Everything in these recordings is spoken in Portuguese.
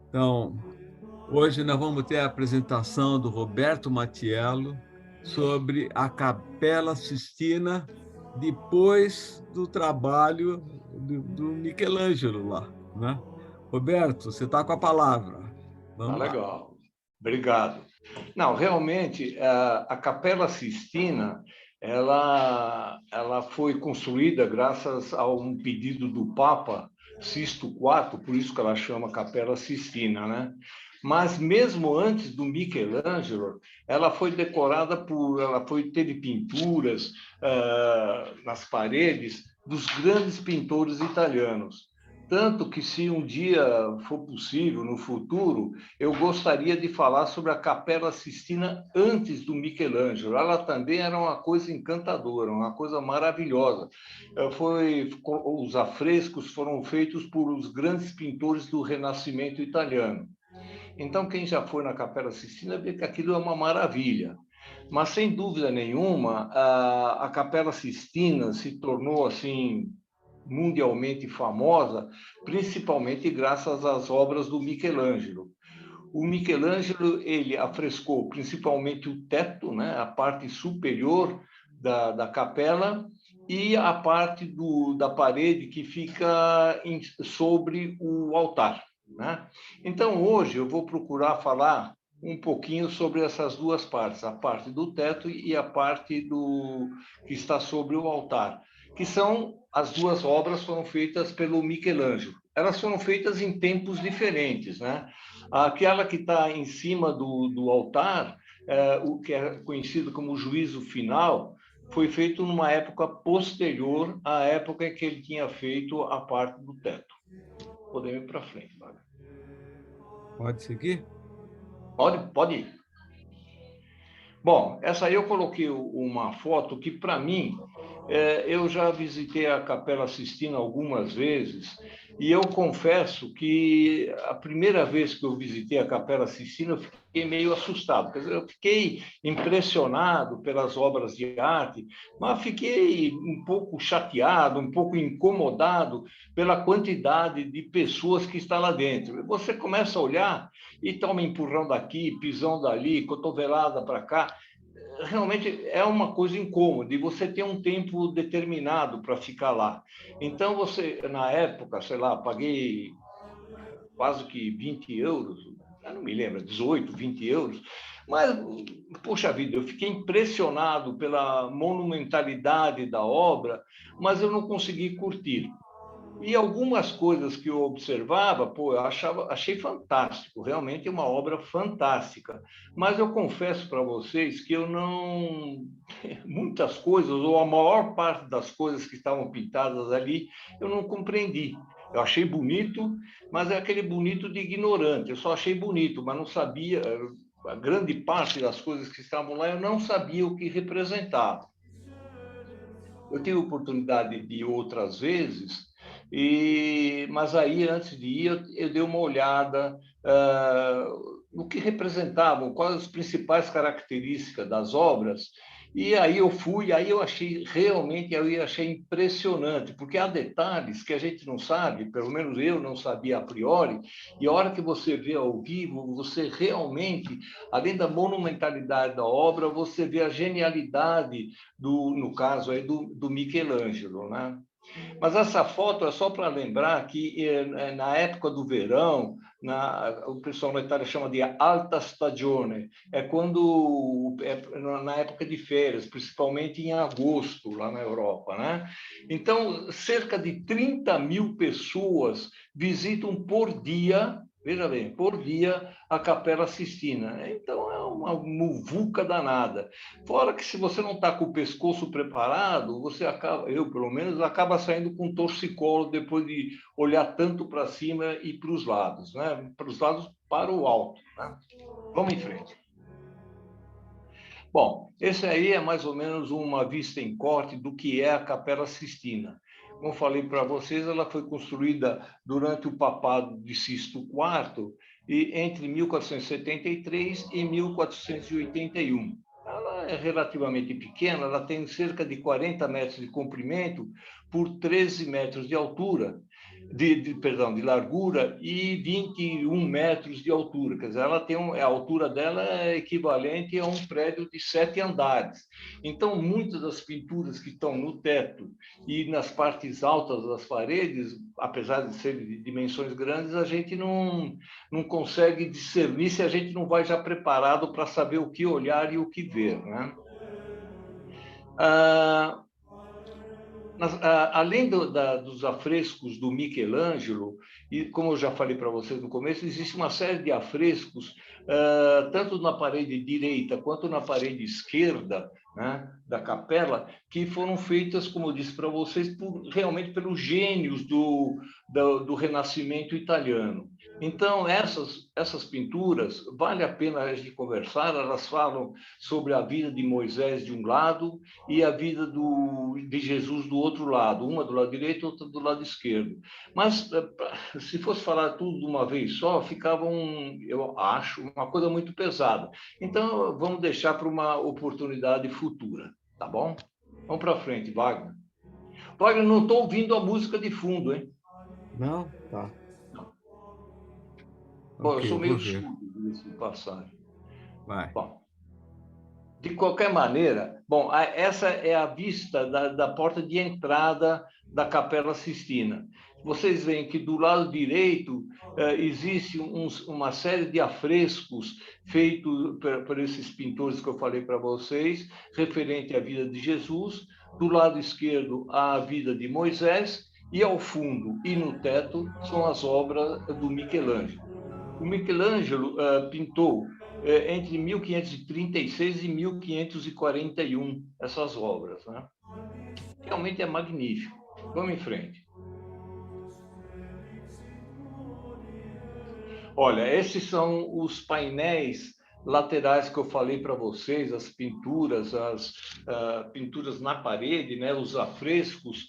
Então, hoje nós vamos ter a apresentação do Roberto Matiello sobre a Capela Sistina depois do trabalho do Michelangelo lá, né? Roberto, você está com a palavra. Tá Vamos lá. legal. Obrigado. Não, realmente, a Capela Sistina, ela foi construída graças a um pedido do Papa Sisto IV, por isso que ela chama Capela Sistina, né? Mas mesmo antes do Michelangelo, ela foi decorada teve pinturas nas paredes dos grandes pintores italianos. Tanto que, se um dia for possível, no futuro, eu gostaria de falar sobre a Capela Sistina antes do Michelangelo. Ela também era uma coisa encantadora, uma coisa maravilhosa. Os afrescos foram feitos por os grandes pintores do Renascimento italiano. Então, quem já foi na Capela Sistina vê que aquilo é uma maravilha. Mas, sem dúvida nenhuma, a Capela Sistina se tornou assim mundialmente famosa, principalmente graças às obras do Michelangelo. O Michelangelo ele afrescou principalmente o teto, né, a parte superior da capela e a parte da parede que fica sobre o altar. Né? Então, hoje eu vou procurar falar um pouquinho sobre essas duas partes, a parte do teto e a parte que está sobre o altar, que são as duas obras foram feitas pelo Michelangelo. Elas foram feitas em tempos diferentes, né? Aquela que está em cima do altar, o que é conhecido como juízo final, foi feito numa época posterior à época em que ele tinha feito a parte do teto. Podemos ir para frente, Wagner. Pode seguir? Pode ir. Bom, essa aí eu coloquei uma foto que, para mim, eu já visitei a Capela Sistina algumas vezes e eu confesso que a primeira vez que eu visitei a Capela Sistina eu fiquei meio assustado. Quer dizer, eu fiquei impressionado pelas obras de arte, mas fiquei um pouco chateado, um pouco incomodado pela quantidade de pessoas que está lá dentro. Você começa a olhar e toma empurrão daqui, pisão dali, cotovelada para cá. Realmente é uma coisa incômoda e você tem um tempo determinado para ficar lá. Então, você, na época, sei lá, paguei quase que 20 euros, eu não me lembro, 18, 20 euros, mas, poxa vida, eu fiquei impressionado pela monumentalidade da obra, mas eu não consegui curtir. E algumas coisas que eu observava, pô, achei fantástico, realmente é uma obra fantástica. Mas eu confesso para vocês que eu não. Muitas coisas, ou a maior parte das coisas que estavam pintadas ali, eu não compreendi. Eu achei bonito, mas é aquele bonito de ignorante. Eu só achei bonito, mas não sabia. A grande parte das coisas que estavam lá, eu não sabia o que representava. Eu tive oportunidade de ir outras vezes, mas aí, antes de ir, eu dei uma olhada no que representavam, quais as principais características das obras, e aí eu fui, aí eu achei realmente, eu achei impressionante, porque há detalhes que a gente não sabe, pelo menos eu não sabia a priori, e a hora que você vê ao vivo, você realmente, além da monumentalidade da obra, você vê a genialidade no caso aí do Michelangelo, né? Mas essa foto é só para lembrar que na época do verão, o pessoal na Itália chama de alta stagione, é na época de férias, principalmente em agosto lá na Europa, né? Então, cerca de 30 mil pessoas visitam por dia. Veja bem, por dia a Capela Sistina. Então é uma muvuca danada. Fora que, se você não está com o pescoço preparado, você acaba, eu pelo menos, acaba saindo com torcicolo depois de olhar tanto para cima e para os lados, né? Para os lados, para o alto. Né? Vamos em frente. Bom, esse aí é mais ou menos uma vista em corte do que é a Capela Sistina. Como falei para vocês, ela foi construída durante o papado de Sisto IV e entre 1473 e 1481. Ela é relativamente pequena, ela tem cerca de 40 metros de comprimento por 13 metros de altura. perdão, de largura e 21 metros de altura. Quer dizer, ela tem a altura dela é equivalente a um prédio de 7 andares. Então, muitas das pinturas que estão no teto e nas partes altas das paredes, apesar de serem de dimensões grandes, a gente não consegue discernir se a gente não vai já preparado para saber o que olhar e o que ver, né? Além dos afrescos do Michelangelo, e como eu já falei para vocês no começo, existe uma série de afrescos, tanto na parede direita quanto na parede esquerda, né, da capela, que foram feitas, como eu disse para vocês, realmente pelos gênios do Renascimento italiano. Então, essas pinturas, vale a pena a gente conversar, elas falam sobre a vida de Moisés de um lado e a vida de Jesus do outro lado, uma do lado direito e outra do lado esquerdo. Mas, se fosse falar tudo de uma vez só, ficava, eu acho, uma coisa muito pesada. Então, vamos deixar para uma oportunidade futura, tá bom? Vamos para frente, Wagner. Wagner, não estou ouvindo a música de fundo, hein? Não? Tá. Pô, Ok, eu sou eu meio vou ver. surdo de passagem. Vai. Bom, de qualquer maneira, bom, essa é a vista da porta de entrada da Capela Sistina. Vocês veem que do lado direito existe uma série de afrescos feitos por esses pintores que eu falei para vocês, referente à vida de Jesus. Do lado esquerdo, a vida de Moisés. E ao fundo e no teto são as obras do Michelangelo. O Michelangelo pintou entre 1536 e 1541 essas obras, né? Realmente é magnífico. Vamos em frente. Olha, esses são os painéis laterais que eu falei para vocês, as pinturas, as pinturas na parede, né, os afrescos.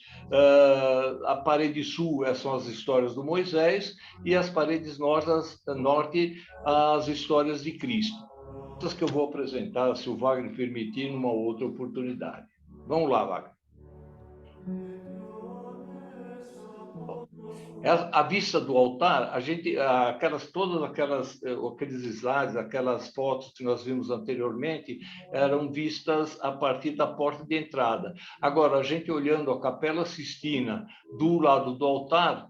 A parede sul são as histórias do Moisés e as paredes norte as histórias de Cristo. Essas que eu vou apresentar, se o Wagner permitir, numa outra oportunidade. Vamos lá, Wagner. A vista do altar, todos aqueles slides, aquelas fotos que nós vimos anteriormente, eram vistas a partir da porta de entrada. Agora, a gente olhando a Capela Sistina do lado do altar,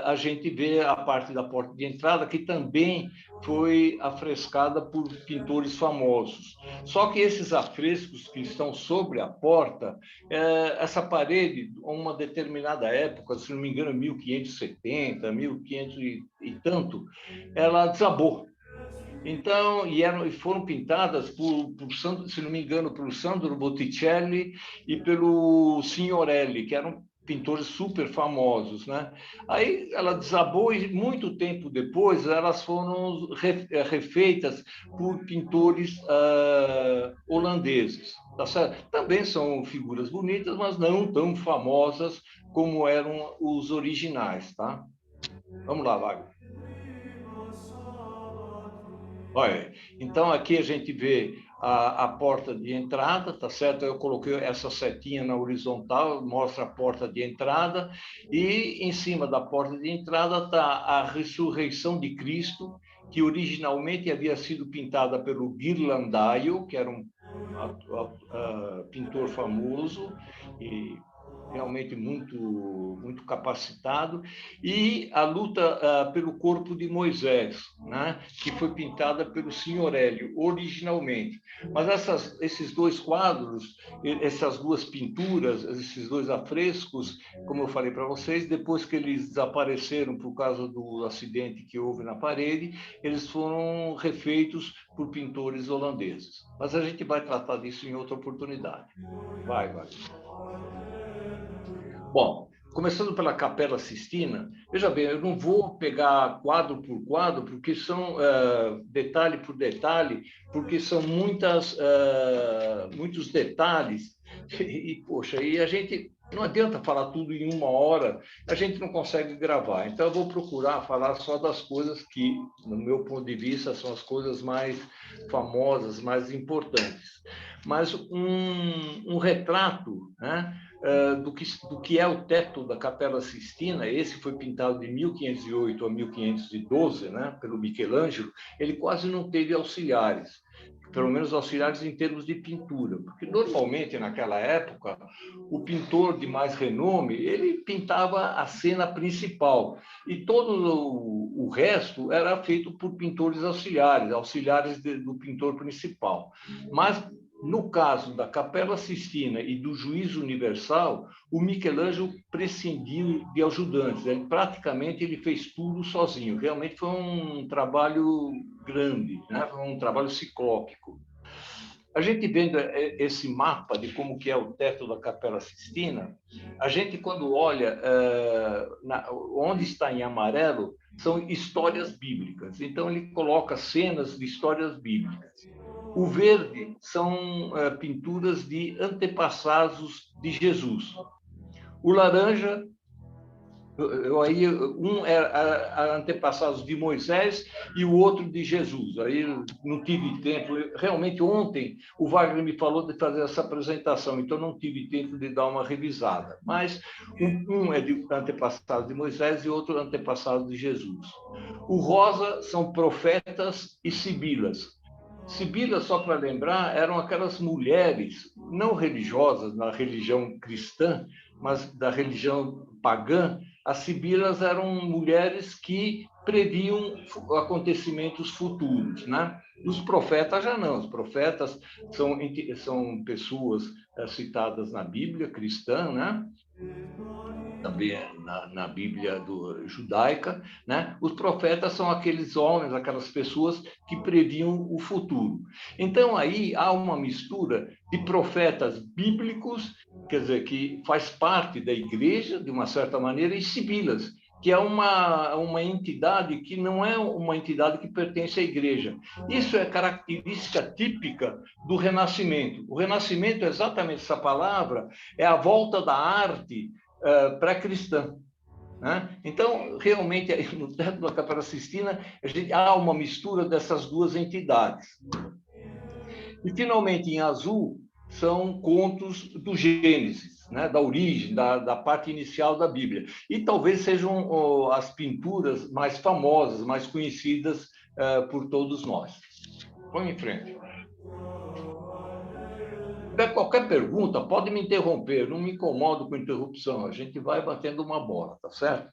a gente vê a parte da porta de entrada, que também foi afrescada por pintores famosos. Só que esses afrescos que estão sobre a porta, essa parede, a uma determinada época, se não me engano, 1570, 1500 e tanto, ela desabou. Então, e foram pintadas se não me engano, por Sandro Botticelli e pelo Signorelli, que eram pintores super famosos, né? Aí ela desabou e muito tempo depois elas foram refeitas por pintores holandeses. Tá certo? Também são figuras bonitas, mas não tão famosas como eram os originais, tá? Vamos lá, Wagner. Olha, então aqui a gente vê a porta de entrada, tá certo? Eu coloquei essa setinha na horizontal, mostra a porta de entrada, e em cima da porta de entrada está a ressurreição de Cristo, que originalmente havia sido pintada pelo Ghirlandaio, que era um pintor famoso e realmente muito capacitado, e a luta pelo corpo de Moisés, né, que foi pintada pelo Signorelli originalmente. Mas esses dois quadros, essas duas pinturas, esses dois afrescos, como eu falei para vocês, depois que eles desapareceram por causa do acidente que houve na parede, eles foram refeitos por pintores holandeses. Mas a gente vai tratar disso em outra oportunidade. Vai. Bom, começando pela Capela Sistina, veja bem, eu não vou pegar quadro por quadro, porque são detalhe por detalhe, porque são muitos detalhes, poxa, e a gente não adianta falar tudo em uma hora, a gente não consegue gravar. Então, eu vou procurar falar só das coisas que, no meu ponto de vista, são as coisas mais famosas, mais importantes. Mas um retrato, né, do que é o teto da Capela Sistina. Esse foi pintado de 1508 a 1512, né, pelo Michelangelo. Ele quase não teve auxiliares, pelo menos auxiliares em termos de pintura, porque normalmente naquela época o pintor de mais renome ele pintava a cena principal e todo o resto era feito por pintores auxiliares, do pintor principal. Mas no caso da Capela Sistina e do Juízo Universal, o Michelangelo prescindiu de ajudantes. Ele fez tudo sozinho. Realmente foi um trabalho grande, né? Foi um trabalho ciclópico. A gente vendo esse mapa de como que é o teto da Capela Sistina, a gente, quando olha onde está em amarelo, são histórias bíblicas. Então, ele coloca cenas de histórias bíblicas. O verde são pinturas de antepassados de Jesus. O laranja, um é antepassados de Moisés e o outro de Jesus. Aí não tive tempo. Realmente, ontem, o Wagner me falou de fazer essa apresentação, então não tive tempo de dar uma revisada. Mas um é de antepassado de Moisés e outro antepassado de Jesus. O rosa são profetas e sibilas. Sibilas, só para lembrar, eram aquelas mulheres não religiosas na religião cristã, mas da religião pagã. As sibilas eram mulheres que previam acontecimentos futuros, né? Os profetas já não. Os profetas são pessoas citadas na Bíblia cristã, né? Também na Bíblia judaica, né? Os profetas são aqueles homens, aquelas pessoas que previam o futuro. Então, aí há uma mistura de profetas bíblicos, quer dizer, que faz parte da igreja, de uma certa maneira, e sibilas, que é uma entidade que não é uma entidade que pertence à igreja. Isso é característica típica do Renascimento. O Renascimento, exatamente essa palavra, é a volta da arte pré-cristã. Né? Então, realmente, no teto da Capela Sistina, há uma mistura dessas duas entidades. E, finalmente, em azul, são contos do Gênesis, né? Da origem, da parte inicial da Bíblia. E talvez sejam as pinturas mais famosas, mais conhecidas por todos nós. Vamos em frente. Se tiver qualquer pergunta, pode me interromper, não me incomodo com interrupção, a gente vai batendo uma bola, tá certo?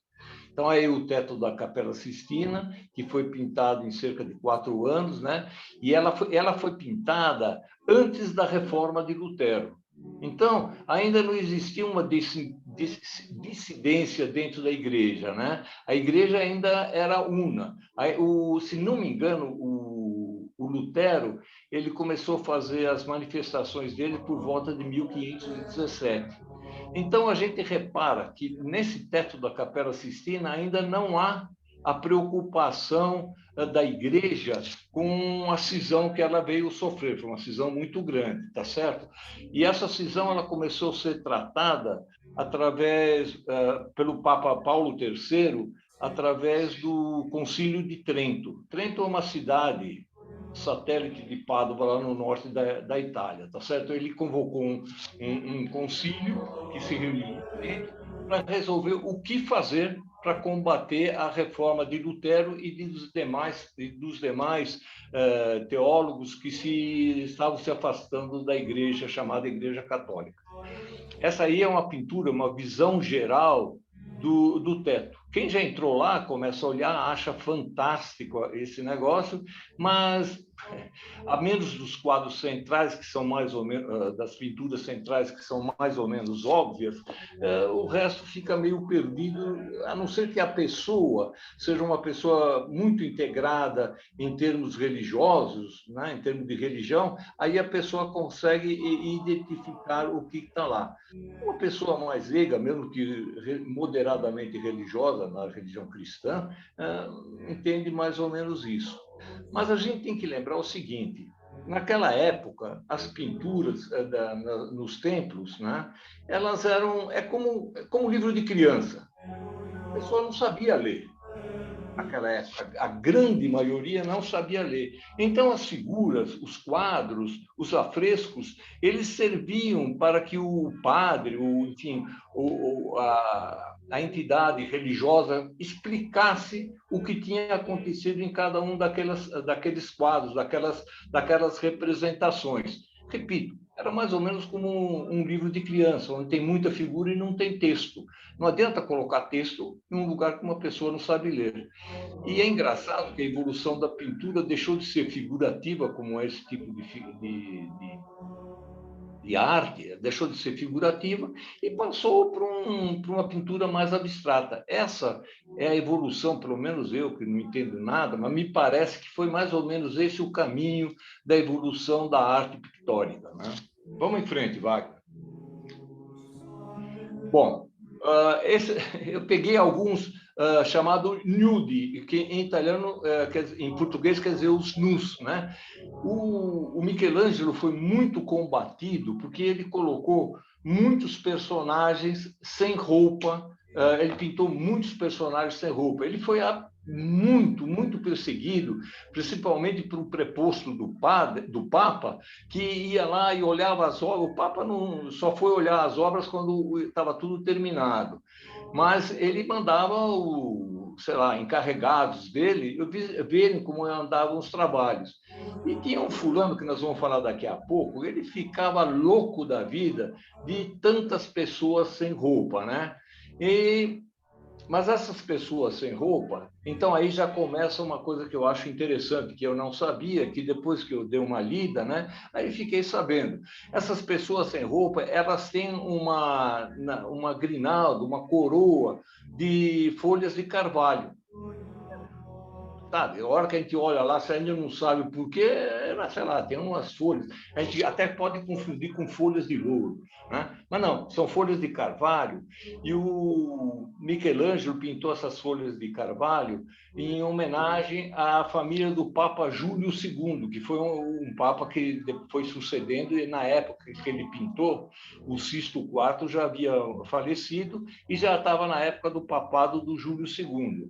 Então, aí o teto da Capela Sistina, que foi pintado em cerca de 4 anos, né? E ela foi pintada antes da reforma de Lutero. Então, ainda não existia uma dissidência dentro da igreja, né? A igreja ainda era una. Se não me engano, o Lutero ele começou a fazer as manifestações dele por volta de 1517. Então, a gente repara que nesse teto da Capela Sistina ainda não há a preocupação da igreja com a cisão que ela veio sofrer. Foi uma cisão muito grande, tá certo? E essa cisão ela começou a ser tratada pelo Papa Paulo III, através do Concílio de Trento. Trento é uma cidade satélite de Pádua, lá no norte da Itália, tá certo? Ele convocou um concílio que se reuniu para resolver o que fazer para combater a reforma de Lutero e dos demais teólogos que estavam se afastando da igreja, chamada Igreja Católica. Essa aí é uma pintura, uma visão geral do teto. Quem já entrou lá, começa a olhar, acha fantástico esse negócio, mas a menos dos quadros centrais, que são mais ou menos, das pinturas centrais, que são mais ou menos óbvias, o resto fica meio perdido, a não ser que a pessoa seja uma pessoa muito integrada em termos religiosos, né, em termos de religião, aí a pessoa consegue identificar o que está lá. Uma pessoa mais leiga, mesmo que moderadamente religiosa, na religião cristã, entende mais ou menos isso. Mas a gente tem que lembrar o seguinte: naquela época, as pinturas nos templos, né, elas eram como livro de criança. A pessoa não sabia ler. naquela época, a grande maioria não sabia ler. Então, as figuras, os quadros, os afrescos, eles serviam para que o padre, enfim, a entidade religiosa explicasse o que tinha acontecido em cada um daqueles quadros, daquelas representações. Repito, era mais ou menos como um livro de criança, onde tem muita figura e não tem texto. Não adianta colocar texto em um lugar que uma pessoa não sabe ler. E é engraçado que a evolução da pintura deixou de ser figurativa, como esse tipo de arte, deixou de ser figurativa e passou para uma pintura mais abstrata. Essa é a evolução, pelo menos eu, que não entendo nada, mas me parece que foi mais ou menos esse o caminho da evolução da arte pictórica, né? Vamos em frente, Wagner. Bom, eu peguei alguns chamado nude, que em italiano, em português quer dizer os nus, né? O Michelangelo foi muito combatido porque ele colocou muitos personagens sem roupa, ele pintou muitos personagens sem roupa. Ele foi muito perseguido, principalmente por um preposto do Papa, que ia lá e olhava as obras. O Papa não só foi olhar as obras quando estava tudo terminado, mas ele mandava encarregados dele verem como andavam os trabalhos. E tinha um fulano que nós vamos falar daqui a pouco, ele ficava louco da vida de tantas pessoas sem roupa, né? Mas essas pessoas sem roupa, então aí já começa uma coisa que eu acho interessante, que eu não sabia, que depois que eu dei uma lida, né, aí fiquei sabendo. Essas pessoas sem roupa, elas têm uma grinalda, uma coroa de folhas de carvalho. Sabe? A hora que a gente olha lá, você ainda não sabe o porquê, sei lá, tem umas folhas. A gente até pode confundir com folhas de louro, né? Mas não, são folhas de carvalho. E o Michelangelo pintou essas folhas de carvalho em homenagem à família do Papa Júlio II, que foi um Papa que foi sucedendo, e na época que ele pintou, o Sisto IV já havia falecido e já estava na época do papado do Júlio II.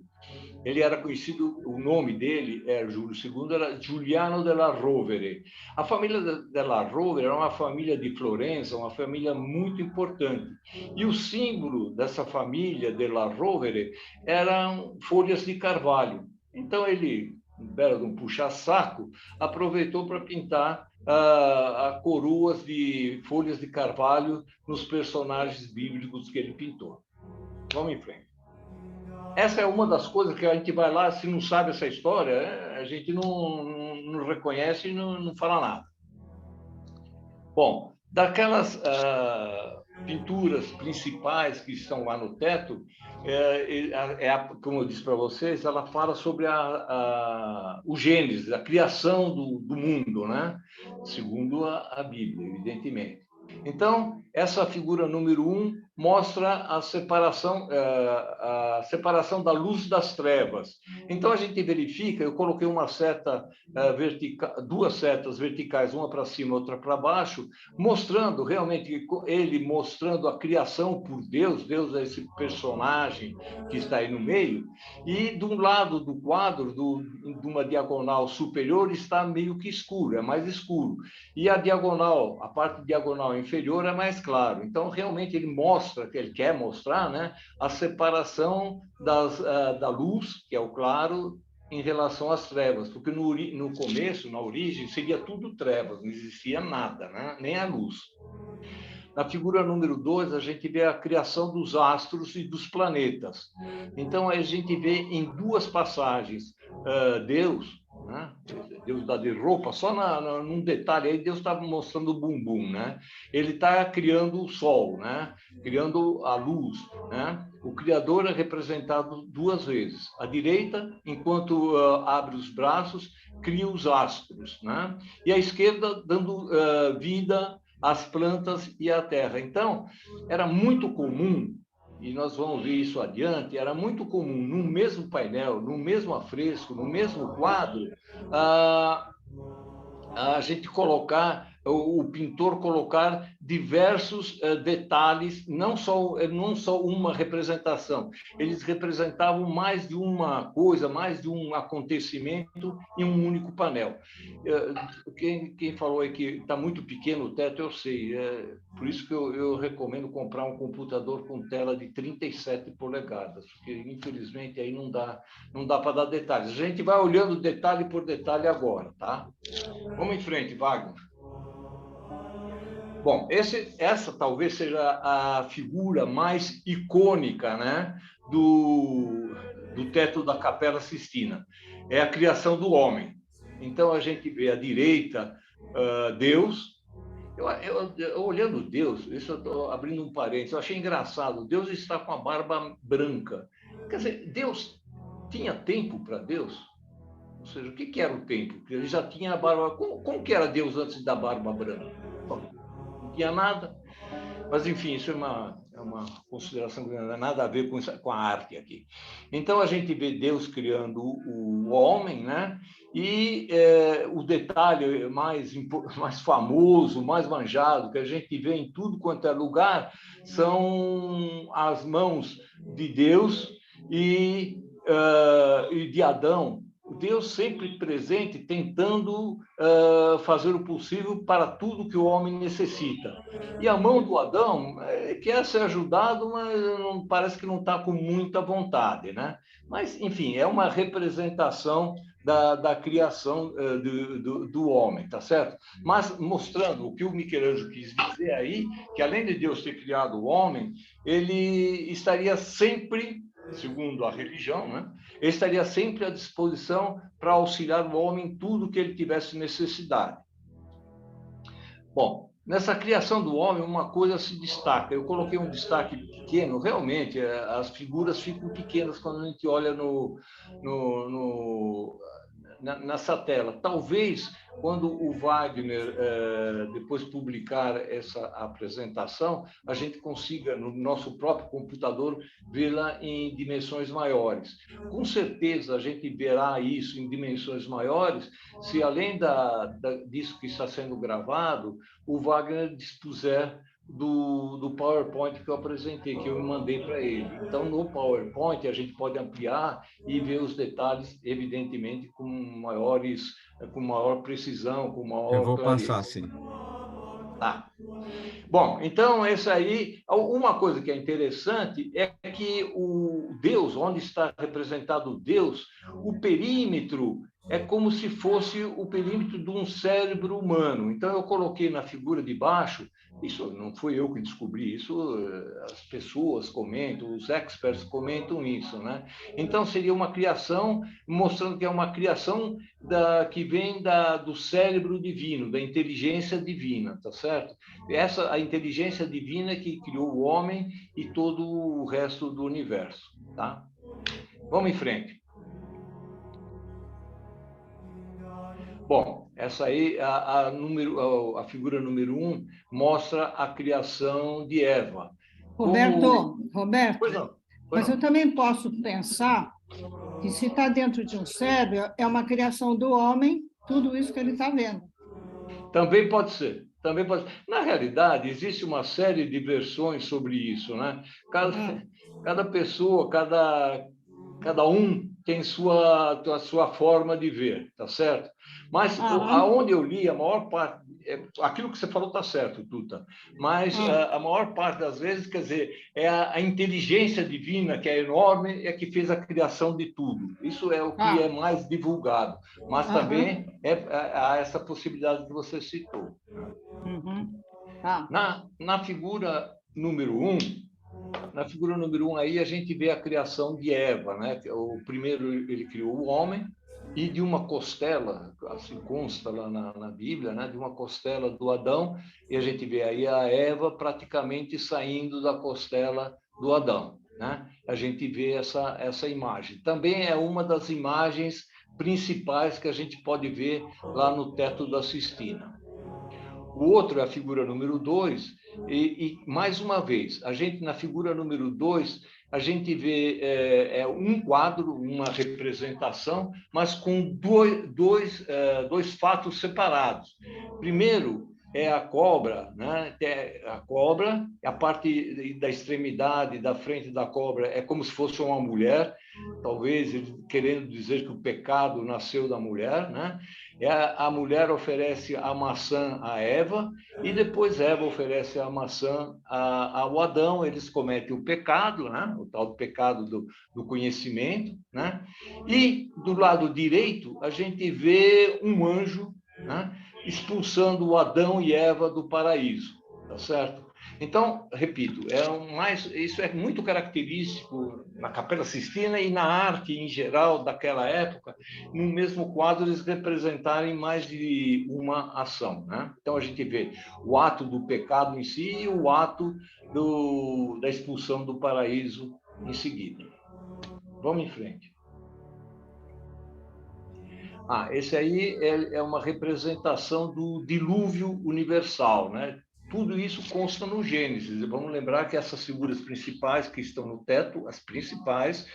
Ele era conhecido, o nome dele, Júlio II, era Giuliano della Rovere. A família della Rovere era uma família de Florença, uma família muito importante. E o símbolo dessa família della Rovere eram folhas de carvalho. Então ele, um belo de um puxa-saco, aproveitou para pintar coroas de folhas de carvalho nos personagens bíblicos que ele pintou. Vamos em frente. Essa é uma das coisas que a gente vai lá, se não sabe essa história, a gente não reconhece e não fala nada. Bom, daquelas pinturas principais que estão lá no teto, como eu disse para vocês, ela fala sobre o Gênesis, a criação do mundo, né? Segundo a Bíblia, evidentemente. Então, essa figura número 1 mostra a separação da luz das trevas. Então, a gente verifica, eu coloquei uma seta duas setas verticais, uma para cima, outra para baixo, mostrando realmente, ele mostrando a criação por Deus, Deus é esse personagem que está aí no meio, e de um lado do quadro, de uma diagonal superior, está meio que escuro, é mais escuro. E a parte diagonal inferior é mais claro. Então, realmente, ele quer mostrar, né, a separação da luz, que é o claro, em relação às trevas. Porque no começo, na origem, seria tudo trevas, não existia nada, né? Nem a luz. Na figura número 2, a gente vê a criação dos astros e dos planetas. Então, a gente vê em duas passagens Deus, né? Deus dá de roupa, só num detalhe aí, Deus está mostrando o bumbum, né? Ele está criando o sol, né? Criando a luz, né? O Criador é representado duas vezes. À direita, enquanto abre os braços, cria os astros, né? E à esquerda, dando vida às plantas e à terra. Então, era muito comum, e nós vamos ver isso adiante, era muito comum, no mesmo painel, no mesmo afresco, no mesmo quadro, a gente colocar o pintor colocar diversos detalhes, não só uma representação. Eles representavam mais de uma coisa, mais de um acontecimento em um único painel. Quem falou aí que está muito pequeno o teto, eu sei. Por isso que eu recomendo comprar um computador com tela de 37 polegadas, porque, infelizmente, aí não dá para dar detalhes. A gente vai olhando detalhe por detalhe agora, tá? Vamos em frente, Wagner. Bom, essa talvez seja a figura mais icônica, né, do teto da Capela Sistina. É a criação do homem. Então, a gente vê à direita Deus. Eu olhando Deus, isso eu estou abrindo um parênteses, eu achei engraçado. Deus está com a barba branca. Quer dizer, Deus tinha tempo para Deus? Ou seja, o que era o tempo? Ele já tinha a barba... Como que era Deus antes da barba branca? Bom, não tinha nada. Mas, enfim, isso é uma consideração que não tem nada a ver com a arte aqui. Então, a gente vê Deus criando o homem, né? E o detalhe mais famoso, mais manjado, que a gente vê em tudo quanto é lugar, são as mãos de Deus e de Adão. Deus sempre presente, tentando fazer o possível para tudo que o homem necessita. E a mão do Adão quer ser ajudado, mas parece que não está com muita vontade, né? Mas, enfim, é uma representação da criação do homem, tá certo? Mas mostrando o que o Michelangelo quis dizer aí, que além de Deus ter criado o homem, ele estaria sempre, segundo a religião, né? Ele estaria sempre à disposição para auxiliar o homem em tudo que ele tivesse necessidade. Bom, nessa criação do homem, uma coisa se destaca. Eu coloquei um destaque pequeno, realmente, as figuras ficam pequenas quando a gente olha nessa tela. Talvez, quando o Wagner depois publicar essa apresentação, a gente consiga, no nosso próprio computador, vê-la em dimensões maiores. Com certeza, a gente verá isso em dimensões maiores se, além disso que está sendo gravado, o Wagner dispuser do PowerPoint que eu apresentei, que eu mandei para ele. Então, no PowerPoint, a gente pode ampliar e ver os detalhes, evidentemente, com maior precisão, com maior Eu vou clareza. passar, sim. Tá. Bom, então, esse aí, uma coisa que é interessante é que o Deus, onde está representado Deus, o perímetro é como se fosse o perímetro de um cérebro humano. Então, eu coloquei na figura de baixo, isso não fui eu que descobri, isso as pessoas comentam, os experts comentam isso, né? Então, seria uma criação, mostrando que é uma criação que vem do cérebro divino, da inteligência divina, tá certo? A inteligência divina que criou o homem e todo o resto do universo, tá? Vamos em frente. Bom, essa aí, a figura número 1 mostra a criação de Eva. Roberto, Pois não. Mas eu também posso pensar que se está dentro de um cérebro, é uma criação do homem, tudo isso que ele está vendo. Também pode ser. Na realidade, existe uma série de versões sobre isso, né? Cada pessoa, cada um tem a sua forma de ver, tá certo? Mas aonde eu li, a maior parte, aquilo que você falou está certo, Tuta, mas a maior parte das vezes, quer dizer, é a inteligência divina, que é enorme, é que fez a criação de tudo. Isso é o que é mais divulgado, mas também há essa possibilidade que você citou. Na figura número 1, aí a gente vê a criação de Eva, né? O primeiro ele criou o homem e de uma costela, assim consta lá na Bíblia, né? De uma costela do Adão, e a gente vê aí a Eva praticamente saindo da costela do Adão, né? A gente vê essa imagem. Também é uma das imagens principais que a gente pode ver lá no teto da Sistina. O outro é a figura número 2, e mais uma vez, a gente, na figura número 2, a gente vê um quadro, uma representação, mas com dois fatos separados. Primeiro, é a cobra, né? A cobra, a parte da extremidade, da frente da cobra, é como se fosse uma mulher, talvez ele querendo dizer que o pecado nasceu da mulher, né? A mulher oferece a maçã a Eva e depois Eva oferece a maçã ao Adão. Eles cometem o pecado, né? O tal do pecado do conhecimento, né? E do lado direito a gente vê um anjo, né? Expulsando o Adão e Eva do paraíso, tá certo? Então, repito, isso é muito característico na Capela Sistina e na arte em geral daquela época, no mesmo quadro eles representarem mais de uma ação, né? Então a gente vê o ato do pecado em si e o ato da expulsão do paraíso em seguida. Vamos em frente. Esse aí é uma representação do dilúvio universal, né? Tudo isso consta no Gênesis. Vamos lembrar que essas figuras principais que estão no teto, as principais,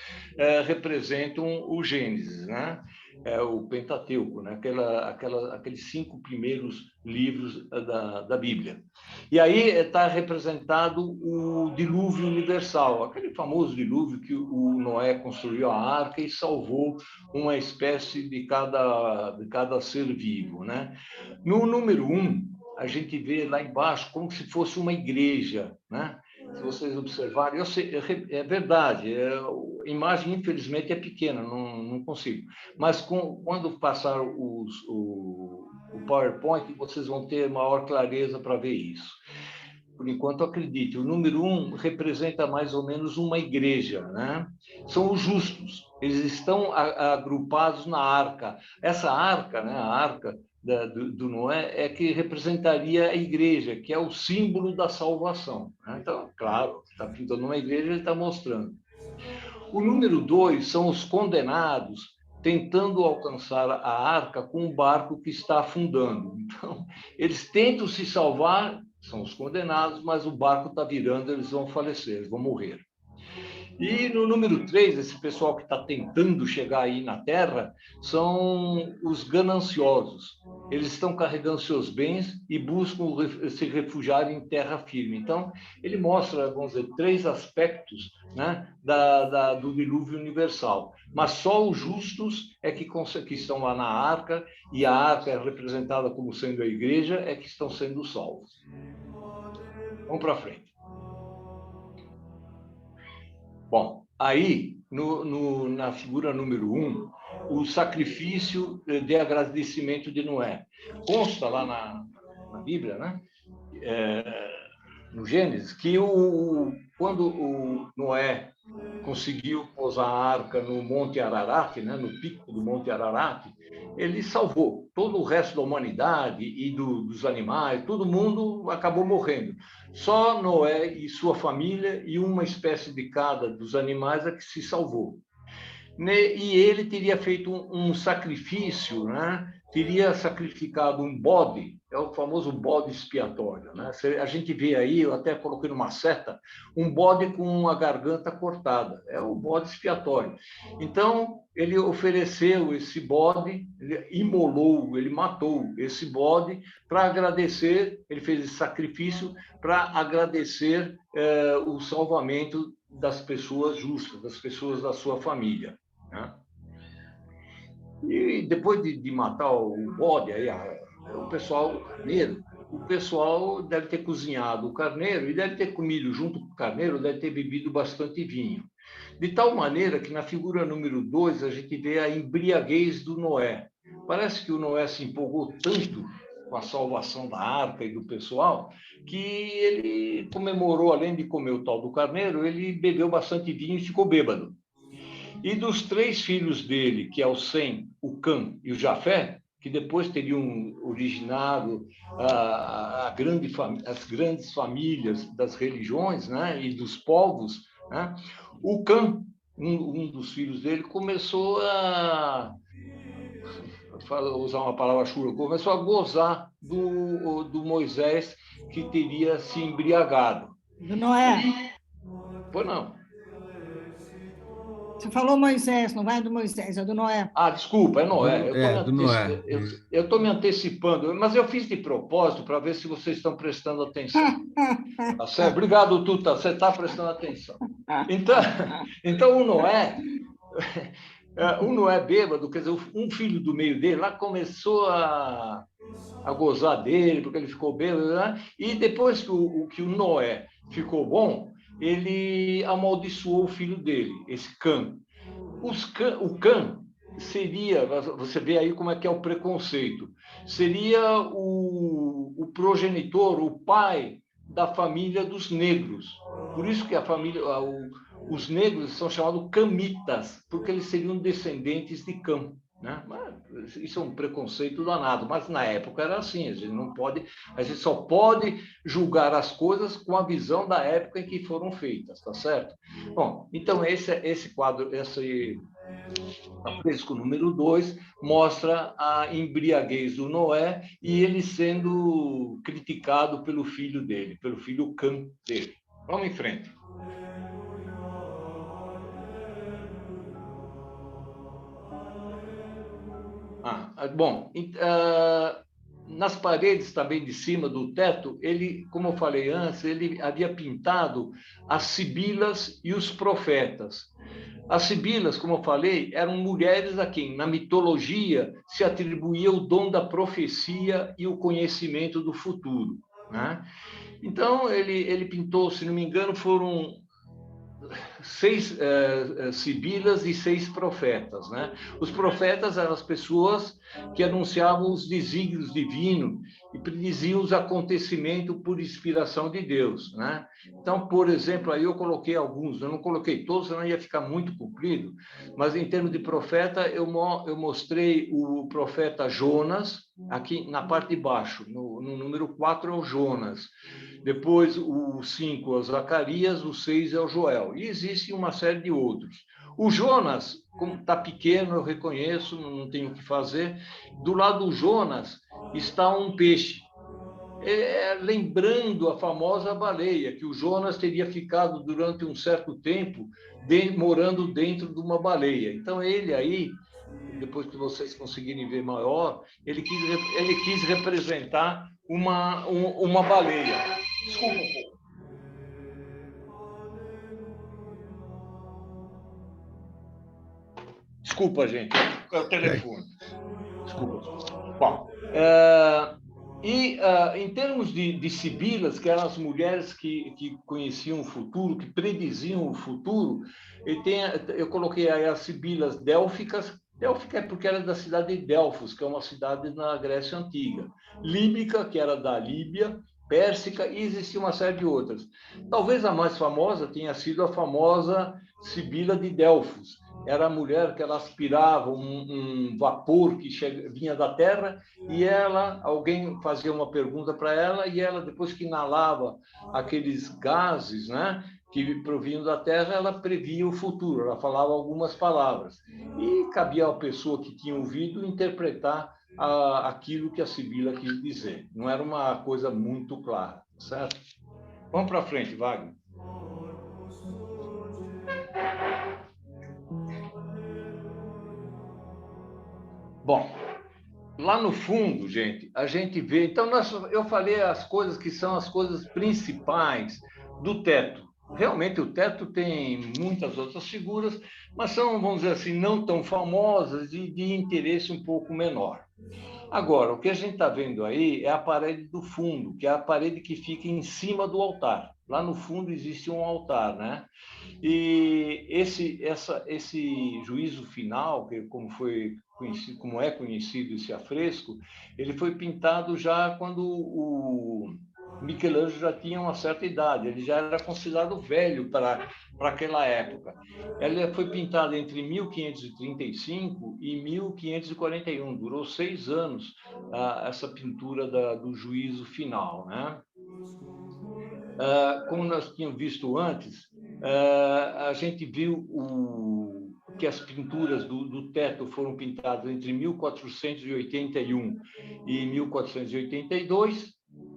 representam o Gênesis, né? O Pentateuco, né? Aqueles 5 primeiros livros da Bíblia. E aí está representado o dilúvio universal, aquele famoso dilúvio que o Noé construiu a arca e salvou uma espécie de cada ser vivo, né? No número 1, a gente vê lá embaixo como se fosse uma igreja, né? Se vocês observarem, é verdade, a imagem, infelizmente, é pequena, não consigo. Mas quando passar o PowerPoint, vocês vão ter maior clareza para ver isso. Por enquanto, acredite, o número 1 representa mais ou menos uma igreja, né? São os justos, eles estão agrupados na arca. Essa arca, né, a arca do Noé, é que representaria a igreja, que é o símbolo da salvação, né? Então, claro, está pintando uma igreja, ele está mostrando. O número 2 são os condenados, tentando alcançar a arca com um barco que está afundando. Então, eles tentam se salvar, são os condenados, mas o barco está virando, eles vão falecer, eles vão morrer. E no número 3, esse pessoal que está tentando chegar aí na Terra, são os gananciosos. Eles estão carregando seus bens e buscam se refugiar em terra firme. Então, ele mostra, vamos dizer, 3 aspectos, né, do dilúvio universal. Mas só os justos é que estão lá na arca, e a arca é representada como sendo a igreja, é que estão sendo salvos. Vamos para frente. Bom, aí, na figura número 1, o sacrifício de agradecimento de Noé. Consta lá na Bíblia, né? No Gênesis, que quando o Noé conseguiu pousar a arca no Monte Ararat, né, no pico do Monte Ararat, ele salvou todo o resto da humanidade e dos animais, todo mundo acabou morrendo. Só Noé e sua família e uma espécie de cada dos animais é que se salvou. E ele teria feito um sacrifício, né? Teria sacrificado um bode, é o famoso bode expiatório, né? A gente vê aí, eu até coloquei numa seta, um bode com a garganta cortada, é o bode expiatório. Então, ele ofereceu esse bode, ele imolou, ele matou esse bode para agradecer, ele fez esse sacrifício para agradecer o salvamento das pessoas justas, das pessoas da sua família, né? E depois de matar o bode, aí, o pessoal deve ter cozinhado o carneiro e deve ter comido junto com o carneiro, deve ter bebido bastante vinho. De tal maneira que na figura número 2 a gente vê a embriaguez do Noé. Parece que o Noé se empolgou tanto com a salvação da arca e do pessoal, que ele comemorou, além de comer o tal do carneiro, ele bebeu bastante vinho e ficou bêbado. E dos 3 filhos dele, que é o Sem, o Cã e o Jafé, que depois teriam originado as grandes famílias das religiões, né, e dos povos, né, o Cã, um dos filhos dele, começou a usar uma palavra chula, começou a gozar do Moisés, que teria se embriagado. Do Noé. Pois não. Você falou Moisés, não vai do Moisés, é do Noé. Ah, desculpa, é Noé. Do Noé. Eu estou me antecipando, mas eu fiz de propósito para ver se vocês estão prestando atenção. Tá certo? Obrigado, Tuta, você está prestando atenção. Então o Noé bêbado, quer dizer, um filho do meio dele lá começou a gozar dele, porque ele ficou bêbado, né? E depois que o Noé ficou bom, ele amaldiçoou o filho dele, esse Cã. O Cã seria, você vê aí como é que é o preconceito, seria o progenitor, o pai da família dos negros. Por isso que a família, os negros são chamados camitas, porque eles seriam descendentes de Cã. Né? Isso é um preconceito danado, mas na época era assim, a gente só pode julgar as coisas com a visão da época em que foram feitas, tá certo? Bom, então esse quadro, esse afresco número 2 mostra a embriaguez do Noé e ele sendo criticado pelo filho dele, pelo filho Cã dele. Vamos em frente. Bom, nas paredes também de cima do teto, ele, como eu falei antes, ele havia pintado as sibilas e os profetas. As sibilas, como eu falei, eram mulheres a quem, na mitologia, se atribuía o dom da profecia e o conhecimento do futuro. Né? Então, ele pintou, se não me engano, foram 6 sibilas e 6 profetas. Né? Os profetas eram as pessoas que anunciavam os desígnios divinos e prediziam os acontecimentos por inspiração de Deus. Né? Então, por exemplo, aí eu coloquei alguns, eu não coloquei todos, senão ia ficar muito comprido, mas em termos de profeta, eu mostrei o profeta Jonas, aqui na parte de baixo, no número 4 é o Jonas. Depois, o 5 é o Zacarias, o 6 é o Joel. E existe uma série de outros. O Jonas, como está pequeno, eu reconheço, não tenho o que fazer. Do lado do Jonas está um peixe. Lembrando a famosa baleia, que o Jonas teria ficado durante um certo tempo morando dentro de uma baleia. Então, ele aí, depois que vocês conseguirem ver maior, ele quis representar uma baleia. Desculpa um pouco. Desculpa, gente. É o telefone. Desculpa. Bom, em termos de sibilas, que eram as mulheres que conheciam o futuro, que prediziam o futuro, eu coloquei aí as sibilas délficas. Délfica é porque era da cidade de Delfos, que é uma cidade na Grécia Antiga. Líbica, que era da Líbia, Pérsica, e existia uma série de outras. Talvez a mais famosa tenha sido a famosa Sibila de Delfos. Era a mulher que ela aspirava um vapor que vinha da terra e alguém fazia uma pergunta para ela e ela, depois que inalava aqueles gases, né, que provinham da terra, ela previa o futuro, ela falava algumas palavras. E cabia à pessoa que tinha ouvido interpretar aquilo que a Sibila quis dizer. Não era uma coisa muito clara, certo? Vamos para frente, Wagner. Bom, lá no fundo, gente, a gente vê... Então, eu falei as coisas que são as coisas principais do teto. Realmente, o teto tem muitas outras figuras, mas são, vamos dizer assim, não tão famosas e de interesse um pouco menor. Agora, o que a gente está vendo aí é a parede do fundo, que é a parede que fica em cima do altar. Lá no fundo existe um altar, né? E esse juízo final, que como é conhecido esse afresco, ele foi pintado já quando o Michelangelo já tinha uma certa idade, ele já era considerado velho para aquela época. Ela foi pintada entre 1535 e 1541, durou 6 anos essa pintura do juízo final, né? Como nós tínhamos visto antes, a gente viu que as pinturas do teto foram pintadas entre 1481 e 1482,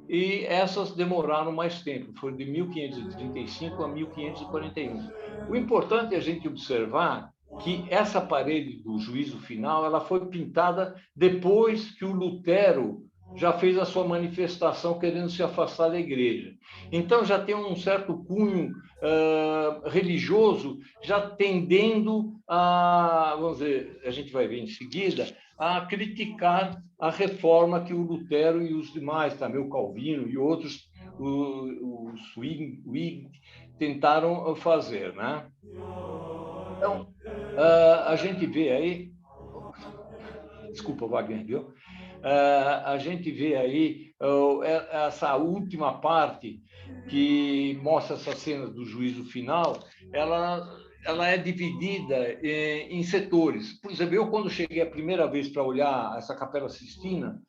e essas demoraram mais tempo, foi de 1535 a 1541. O importante é a gente observar que essa parede do juízo final ela foi pintada depois que o Lutero já fez a sua manifestação querendo se afastar da igreja. Então já tem um certo cunho religioso, já tendendo a, vamos dizer, a gente vai ver em seguida, a criticar a reforma que o Lutero e os demais, também o Calvino e outros, os Zwingli, tentaram fazer, né? Então, a gente vê aí, desculpa, Wagner, viu? A gente vê aí essa última parte que mostra essa cena do juízo final, ela é dividida em setores. Por exemplo, eu, quando cheguei a primeira vez para olhar essa Capela Sistina,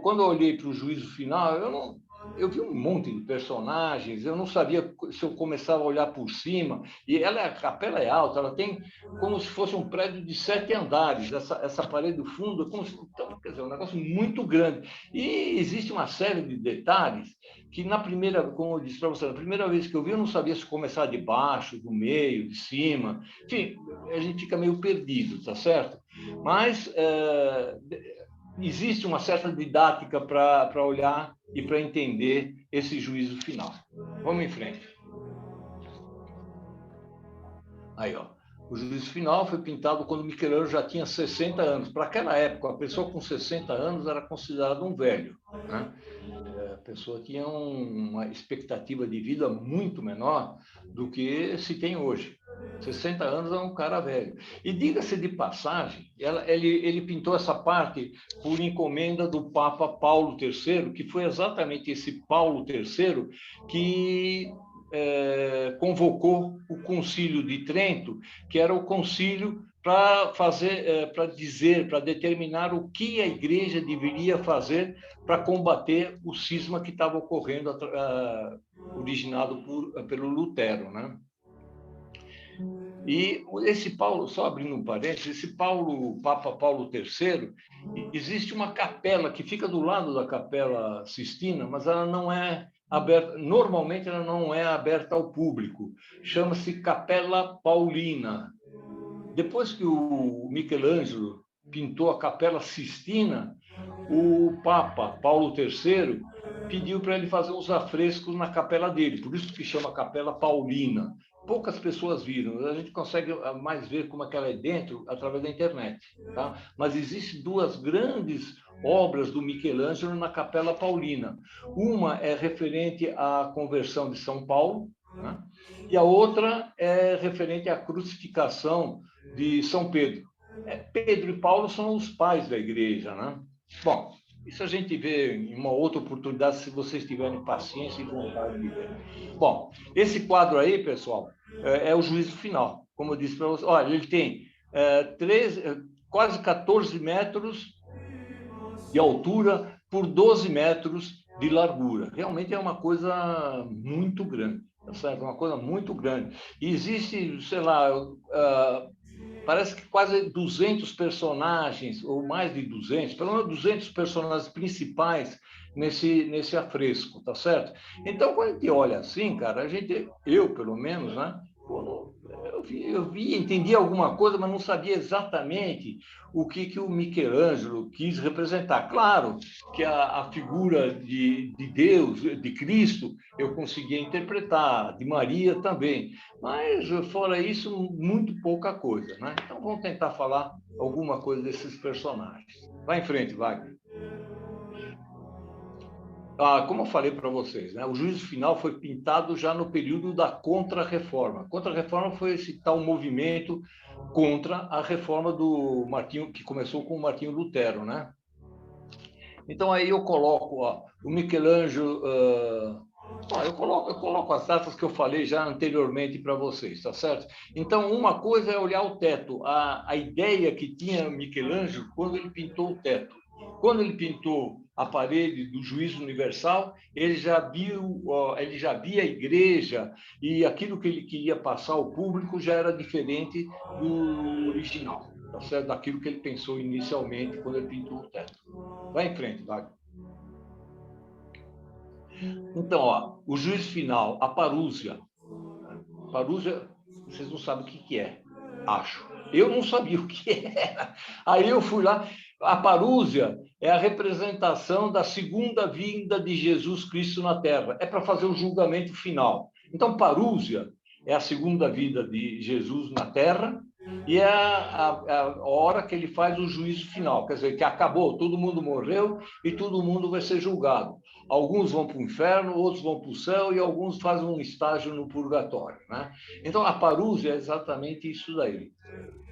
quando eu olhei para o juízo final, eu vi um monte de personagens, eu não sabia se eu começava a olhar por cima, e a capela é alta, ela tem como se fosse um prédio de 7 andares, essa parede do fundo é como se, então, quer dizer, um negócio muito grande. E existe uma série de detalhes que na primeira, como eu disse para você, na primeira vez que eu vi, eu não sabia se começar de baixo, do meio, de cima, enfim, a gente fica meio perdido, tá certo? Mas existe uma certa didática para olhar e para entender esse juízo final. Vamos em frente. Aí, ó. O juízo final foi pintado quando Michelangelo já tinha 60 anos. Para aquela época, a pessoa com 60 anos era considerada um velho, né? A pessoa tinha uma expectativa de vida muito menor do que se tem hoje. 60 anos é um cara velho. E diga-se de passagem, ele pintou essa parte por encomenda do Papa Paulo III, que foi exatamente esse Paulo III que convocou o Concílio de Trento, que era o concílio para dizer, para determinar o que a Igreja deveria fazer para combater o cisma que estava ocorrendo, originado pelo Lutero, né? E esse Paulo, só abrindo um parênteses, esse Papa Paulo III, existe uma capela que fica do lado da Capela Sistina, mas ela não é aberta, normalmente ela não é aberta ao público. Chama-se Capela Paulina. Depois que o Michelangelo pintou a Capela Sistina, o Papa Paulo III pediu para ele fazer uns afrescos na capela dele, por isso que chama Capela Paulina. Poucas pessoas viram, a gente consegue mais ver como é que ela é dentro através da internet, tá? Mas existem duas grandes obras do Michelangelo na Capela Paulina. Uma é referente à conversão de São Paulo, né? E a outra é referente à crucificação de São Pedro. Pedro e Paulo são os pais da igreja, né? Bom, isso a gente vê em uma outra oportunidade, se vocês tiverem paciência e vontade de ver. Bom, esse quadro aí, pessoal, é o juízo final. Como eu disse para vocês, olha, ele tem quase 14 metros de altura por 12 metros de largura. Realmente é uma coisa muito grande, tá certo? Uma coisa muito grande. E existe, sei lá, parece que quase 200 personagens, ou mais de 200, pelo menos 200 personagens principais nesse afresco, tá certo? Então, quando a gente olha assim, cara, eu pelo menos, né? Eu vi, entendi alguma coisa, mas não sabia exatamente o que o Michelangelo quis representar. Claro que a figura de Deus, de Cristo, eu conseguia interpretar, de Maria também, mas fora isso, muito pouca coisa, né? Então vamos tentar falar alguma coisa desses personagens. Vai em frente, Wagner. Como eu falei para vocês, né, o juízo final foi pintado já no período da Contra-Reforma. A Contra-Reforma foi esse tal movimento contra a reforma do Martinho, que começou com o Martinho Lutero, né? Então aí eu coloco o Michelangelo, eu coloco as datas que eu falei já anteriormente para vocês, tá certo? Então uma coisa é olhar o teto, a ideia que tinha Michelangelo quando ele pintou o teto. Quando ele pintou a parede do Juízo Universal, ele já via a igreja e aquilo que ele queria passar ao público já era diferente do original, tá certo? Daquilo que ele pensou inicialmente quando ele pintou o teto. Vai em frente, Wagner. Então, ó, o juízo final, a parúzia. Parúzia, vocês não sabem o que é, acho. Eu não sabia o que era. Aí eu fui lá. A parúzia é a representação da segunda vinda de Jesus Cristo na Terra. É para fazer o julgamento final. Então, parúzia é a segunda vinda de Jesus na Terra e é a hora que ele faz o juízo final. Quer dizer, que acabou, todo mundo morreu e todo mundo vai ser julgado. Alguns vão para o inferno, outros vão para o céu e alguns fazem um estágio no purgatório, né? Então, a parúzia é exatamente isso daí.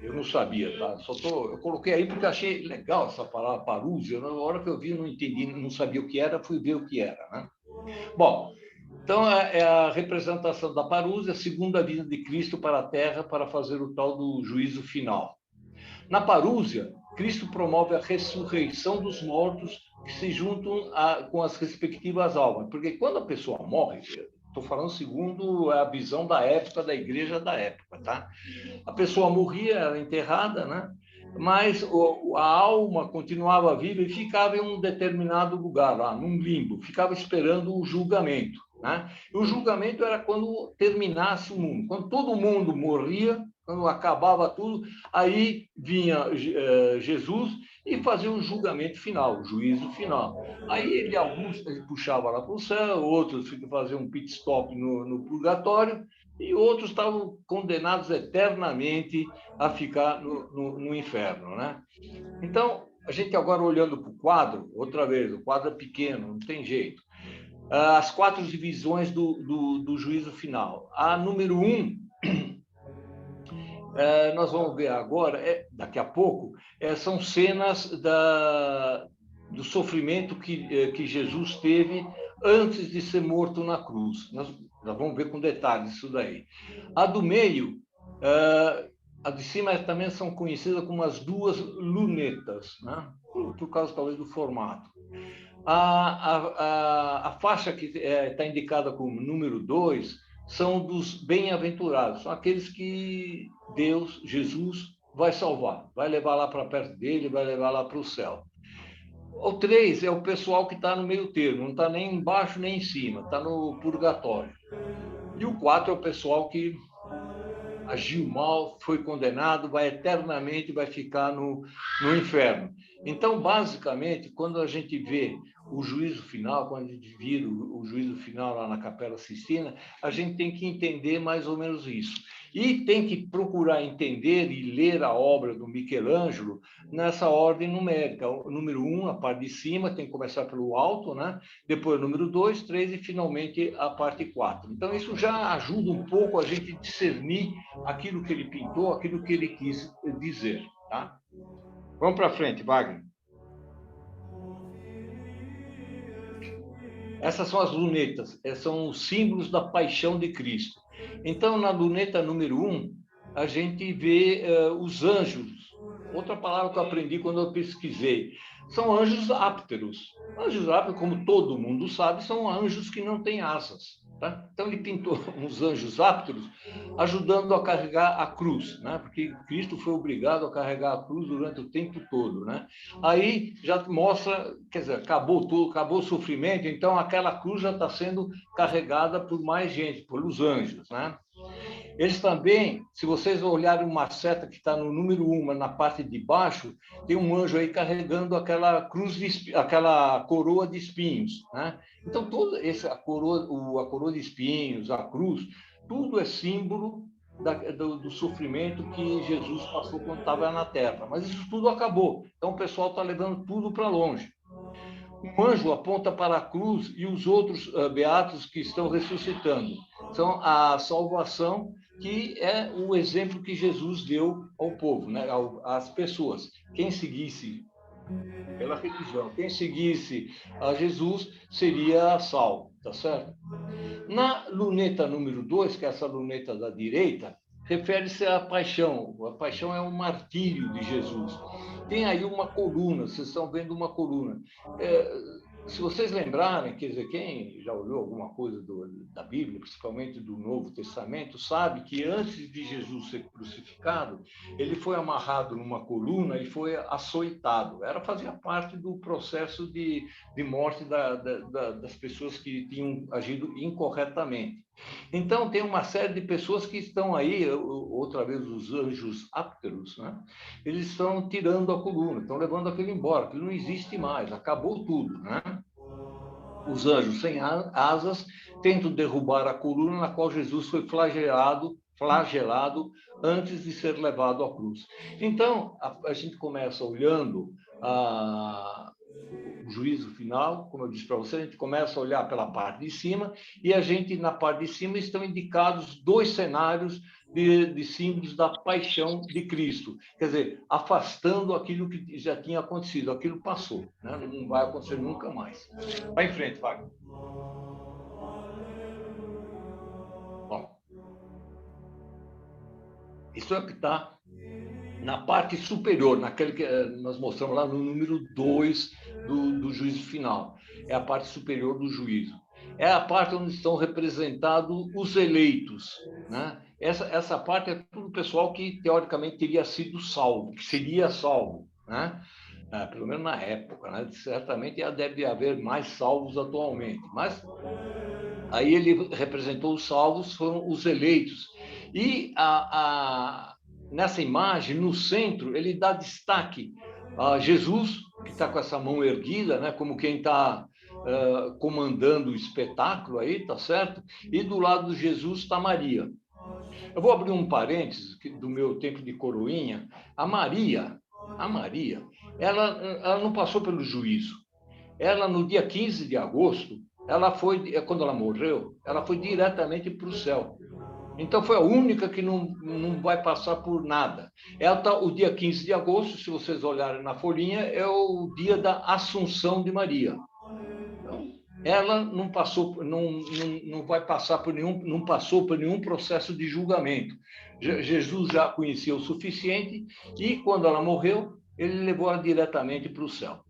Eu não sabia, tá? Eu coloquei aí porque achei legal essa palavra parúzia. Na hora que eu vi, eu não entendi, não sabia o que era, fui ver o que era, né? Bom, então é a representação da parúzia, a segunda vinda de Cristo para a Terra para fazer o tal do juízo final. Na parúzia, Cristo promove a ressurreição dos mortos que se juntam com as respectivas almas. Porque quando a pessoa morre, estou falando segundo a visão da época, da igreja da época, tá? A pessoa morria, era enterrada, né? Mas a alma continuava viva e ficava em um determinado lugar, lá, num limbo, ficava esperando o julgamento. Né? E o julgamento era quando terminasse o mundo. Quando todo mundo morria, quando acabava tudo, aí vinha Jesus e fazia o julgamento final, o juízo final. Aí alguns puxavam lá para o céu, outros faziam um pit stop no purgatório, e outros estavam condenados eternamente a ficar no inferno. Né? Então, a gente agora olhando para o quadro, outra vez, o quadro é pequeno, não tem jeito. As 4 divisões do juízo final. A número 1, nós vamos ver agora, daqui a pouco, são cenas do sofrimento que Jesus teve antes de ser morto na cruz. Nós vamos ver com detalhes isso daí. A do meio, a de cima também são conhecidas como as 2 lunetas, né? Por causa talvez do formato. A faixa que está indicada como número 2 são dos bem-aventurados, são aqueles que Deus, Jesus, vai salvar, vai levar lá para perto dele, vai levar lá para o céu. O 3 é o pessoal que está no meio termo, não está nem embaixo nem em cima, está no purgatório. E o 4 é o pessoal que agiu mal, foi condenado, vai eternamente, vai ficar no inferno. Então, basicamente, quando a gente vê o juízo final, quando a gente vira o juízo final lá na Capela Sistina, a gente tem que entender mais ou menos isso. E tem que procurar entender e ler a obra do Michelangelo nessa ordem numérica. O número 1, a parte de cima, tem que começar pelo alto, né? Depois o número 2, 3 e finalmente a parte 4. Então, isso já ajuda um pouco a gente discernir aquilo que ele pintou, aquilo que ele quis dizer. Tá? Vamos para frente, Wagner. Essas são as lunetas, são os símbolos da paixão de Cristo. Então, na luneta número 1, a gente vê os anjos. Outra palavra que eu aprendi quando eu pesquisei. São anjos ápteros. Anjos ápteros, como todo mundo sabe, são anjos que não têm asas. Tá? Então, ele pintou uns anjos ápteros ajudando a carregar a cruz, né? Porque Cristo foi obrigado a carregar a cruz durante o tempo todo. Né? Aí já mostra, quer dizer, acabou tudo, acabou o sofrimento, então aquela cruz já está sendo carregada por mais gente, pelos anjos. Né? Eles também, se vocês olharem uma seta que está no número 1, na parte de baixo, tem um anjo aí carregando aquela aquela coroa de espinhos. Né? Então, toda a coroa de espinhos, a cruz, tudo é símbolo do sofrimento que Jesus passou quando estava na Terra. Mas isso tudo acabou. Então, o pessoal está levando tudo para longe. Um anjo aponta para a cruz e os outros beatos que estão ressuscitando. São a salvação, que é o exemplo que Jesus deu ao povo, né? Às pessoas. Quem seguisse pela religião, quem seguisse a Jesus seria salvo, tá certo? Na luneta número 2, que é essa luneta da direita, refere-se à paixão. A paixão é o martírio de Jesus. Tem aí uma coluna, vocês estão vendo uma coluna. se vocês lembrarem, quer dizer, quem já olhou alguma coisa da Bíblia, principalmente do Novo Testamento, sabe que antes de Jesus ser crucificado, ele foi amarrado numa coluna e foi açoitado. Fazia parte do processo de morte das pessoas que tinham agido incorretamente. Então, tem uma série de pessoas que estão aí, outra vez os anjos ápteros, né? Eles estão tirando a coluna, estão levando aquilo embora, aquilo não existe mais, acabou tudo, né? Os anjos sem asas tentam derrubar a coluna na qual Jesus foi flagelado antes de ser levado à cruz. Então, a gente começa olhando o juízo final, como eu disse para você, a gente começa a olhar pela parte de cima, e a gente, na parte de cima, estão indicados 2 cenários de símbolos da paixão de Cristo. Quer dizer, afastando aquilo que já tinha acontecido, aquilo passou, né? Não vai acontecer nunca mais. Vai em frente, Wagner. Bom, isso é o que está na parte superior, naquele que nós mostramos lá no número 2 do juízo final. É a parte superior do juízo. É a parte onde estão representados os eleitos, né? Essa parte é tudo o pessoal que, teoricamente, teria sido salvo, que seria salvo, né? Pelo menos na época, né? Certamente deve haver mais salvos atualmente, mas aí ele representou os salvos, foram os eleitos. E nessa imagem, no centro, ele dá destaque a Jesus, que está com essa mão erguida, né? Como quem está comandando o espetáculo aí, tá certo? E do lado de Jesus está Maria. Eu vou abrir um parênteses do meu tempo de coroinha. A Maria, ela não passou pelo juízo. Ela, no dia 15 de agosto, quando ela morreu, ela foi diretamente para o céu. Então, foi a única que não vai passar por nada. O dia 15 de agosto, se vocês olharem na folhinha, é o dia da Assunção de Maria. Então, ela não passou, não vai passar por não passou por nenhum processo de julgamento. Jesus já a conhecia o suficiente e, quando ela morreu, ele levou ela diretamente para o céu.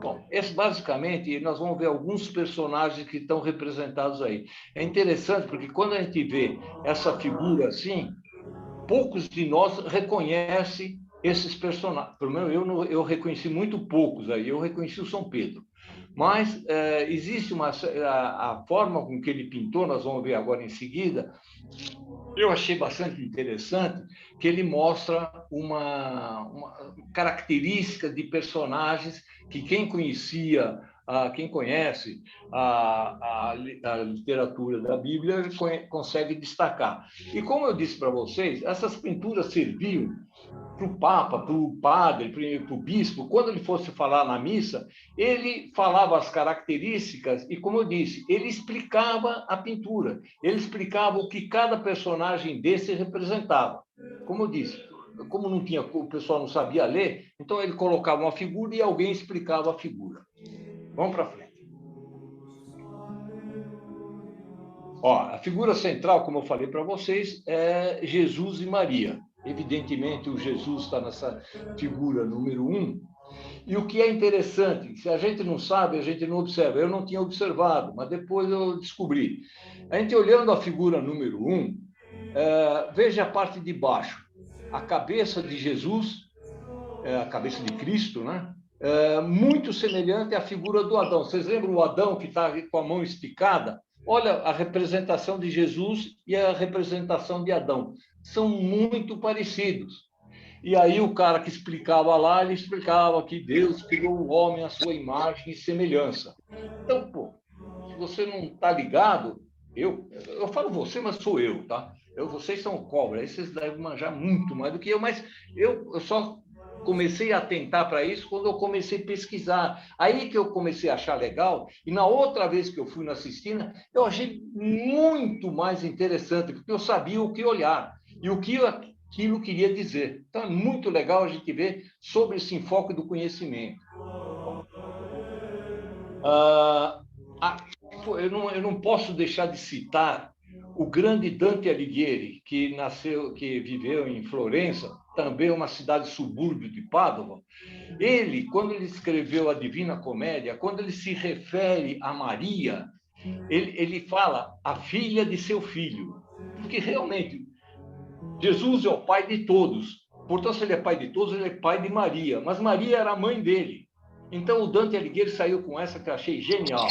Bom, basicamente, nós vamos ver alguns personagens que estão representados aí. É interessante, porque quando a gente vê essa figura assim, poucos de nós reconhecem esses personagens. Pelo menos eu reconheci muito poucos aí. Eu reconheci o São Pedro. Mas existe a forma com que ele pintou, nós vamos ver agora em seguida, eu achei bastante interessante, que ele mostra uma característica de personagens que quem conhece a literatura da Bíblia consegue destacar. E como eu disse para vocês, essas pinturas serviam para o Papa, para o padre, para o bispo, quando ele fosse falar na missa, ele falava as características e, como eu disse, ele explicava a pintura, ele explicava o que cada personagem desse representava. Como eu disse, como o pessoal não sabia ler, então ele colocava uma figura e alguém explicava a figura. Vamos para frente. A figura central, como eu falei para vocês, é Jesus e Maria. Evidentemente, o Jesus está nessa figura número 1. E o que é interessante, se a gente não sabe, a gente não observa. Eu não tinha observado, mas depois eu descobri. A gente olhando a figura número 1, veja a parte de baixo. A cabeça de Jesus, a cabeça de Cristo, né? Muito semelhante à figura do Adão. Vocês lembram o Adão que está com a mão esticada? Olha a representação de Jesus e a representação de Adão. São muito parecidos. E aí o cara que explicava lá, ele explicava que Deus criou o homem à sua imagem e semelhança. Então, se você não está ligado, eu falo você, mas sou eu, tá? Vocês são cobra, aí vocês devem manjar muito mais do que eu, mas eu só comecei a atentar para isso quando eu comecei a pesquisar. Aí que eu comecei a achar legal, e na outra vez que eu fui na Sistina, eu achei muito mais interessante, porque eu sabia o que olhar e o que aquilo queria dizer. Então, é muito legal a gente ver sobre esse enfoque do conhecimento. Eu não posso deixar de citar o grande Dante Alighieri, que viveu em Florença, também uma cidade subúrbio de Pádua, ele, quando ele escreveu a Divina Comédia, quando ele se refere a Maria, ele fala a filha de seu filho, porque realmente Jesus é o pai de todos. Portanto, se ele é pai de todos, ele é pai de Maria, mas Maria era a mãe dele. Então, o Dante Alighieri saiu com essa que eu achei genial.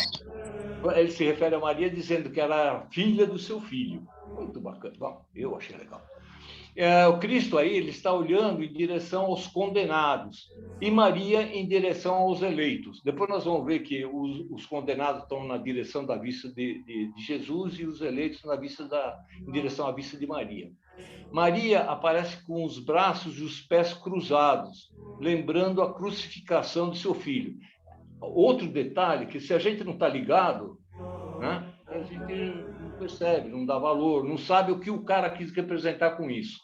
Ele se refere a Maria dizendo que ela era filha do seu filho. Muito bacana. Bom, eu achei legal. O Cristo aí ele está olhando em direção aos condenados e Maria em direção aos eleitos. Depois nós vamos ver que os condenados estão na direção da vista de Jesus e os eleitos em direção à vista de Maria. Maria aparece com os braços e os pés cruzados, lembrando a crucificação de seu filho. Outro detalhe, que se a gente não está ligado, né, a gente não percebe, não dá valor, não sabe o que o cara quis representar com isso.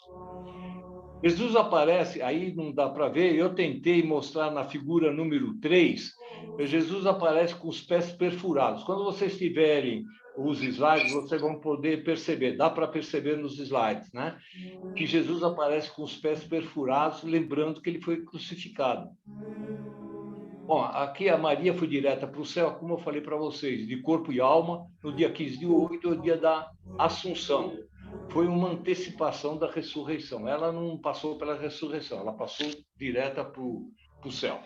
Jesus aparece, aí não dá para ver, eu tentei mostrar na figura número 3, Jesus aparece com os pés perfurados. Quando vocês tiverem os slides, vocês vão poder perceber, dá para perceber nos slides, né? Que Jesus aparece com os pés perfurados, lembrando que ele foi crucificado. Bom, aqui a Maria foi direta para o céu, como eu falei para vocês, de corpo e alma, no dia 15 de 8, o dia da Assunção. Foi uma antecipação da ressurreição. Ela não passou pela ressurreição, ela passou direta para o céu.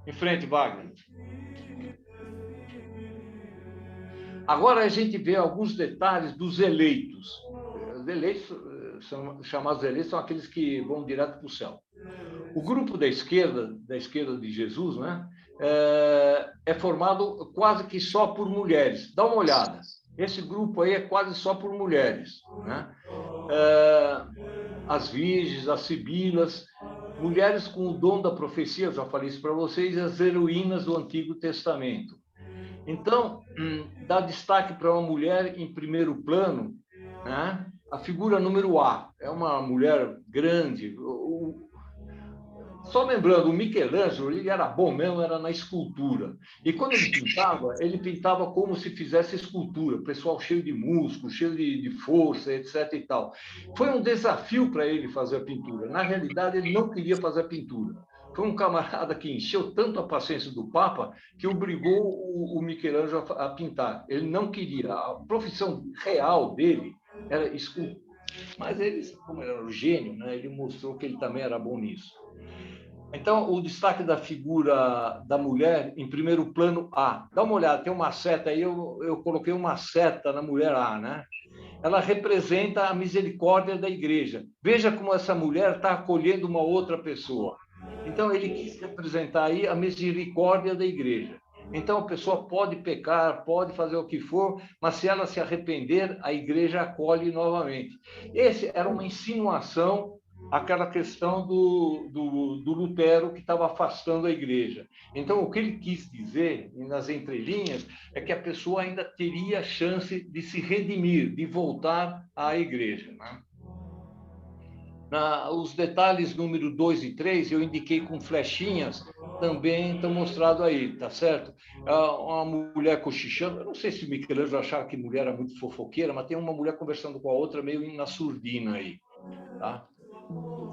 Em frente, Wagner. Agora a gente vê alguns detalhes dos eleitos. Os eleitos, chamados eleitos, são aqueles que vão direto para o céu. O grupo da esquerda de Jesus, né, é formado quase que só por mulheres. Dá uma olhada. Esse grupo aí é quase só por mulheres, né? As virgens, as sibilas, mulheres com o dom da profecia, eu já falei isso para vocês, as heroínas do Antigo Testamento. Então, dá destaque para uma mulher em primeiro plano, né? A figura número A é uma mulher grande. Só lembrando, o Michelangelo, ele era bom mesmo, era na escultura. E quando ele pintava como se fizesse escultura, pessoal cheio de músculo, cheio de força, etc. e tal. Foi um desafio para ele fazer a pintura. Na realidade, ele não queria fazer a pintura. Foi um camarada que encheu tanto a paciência do Papa que obrigou o Michelangelo a pintar. Ele não queria. A profissão real dele era escultor. Mas ele, como ele era um gênio, né, ele mostrou que ele também era bom nisso. Então, o destaque da figura da mulher em primeiro plano A. Dá uma olhada, tem uma seta aí, eu coloquei uma seta na mulher A, né? Ela representa a misericórdia da igreja. Veja como essa mulher está acolhendo uma outra pessoa. Então, ele quis representar aí a misericórdia da igreja. Então, a pessoa pode pecar, pode fazer o que for, mas se ela se arrepender, a igreja acolhe novamente. Esse era uma insinuação aquela questão do Lutero que estava afastando a igreja. Então, o que ele quis dizer, nas entrelinhas, é que a pessoa ainda teria chance de se redimir, de voltar à igreja, né? Os detalhes número 2 e 3, eu indiquei com flechinhas, também estão mostrados aí, tá certo? Uma mulher cochichando, eu não sei se o Michelangelo achava que mulher era muito fofoqueira, mas tem uma mulher conversando com a outra meio na surdina aí, tá? Com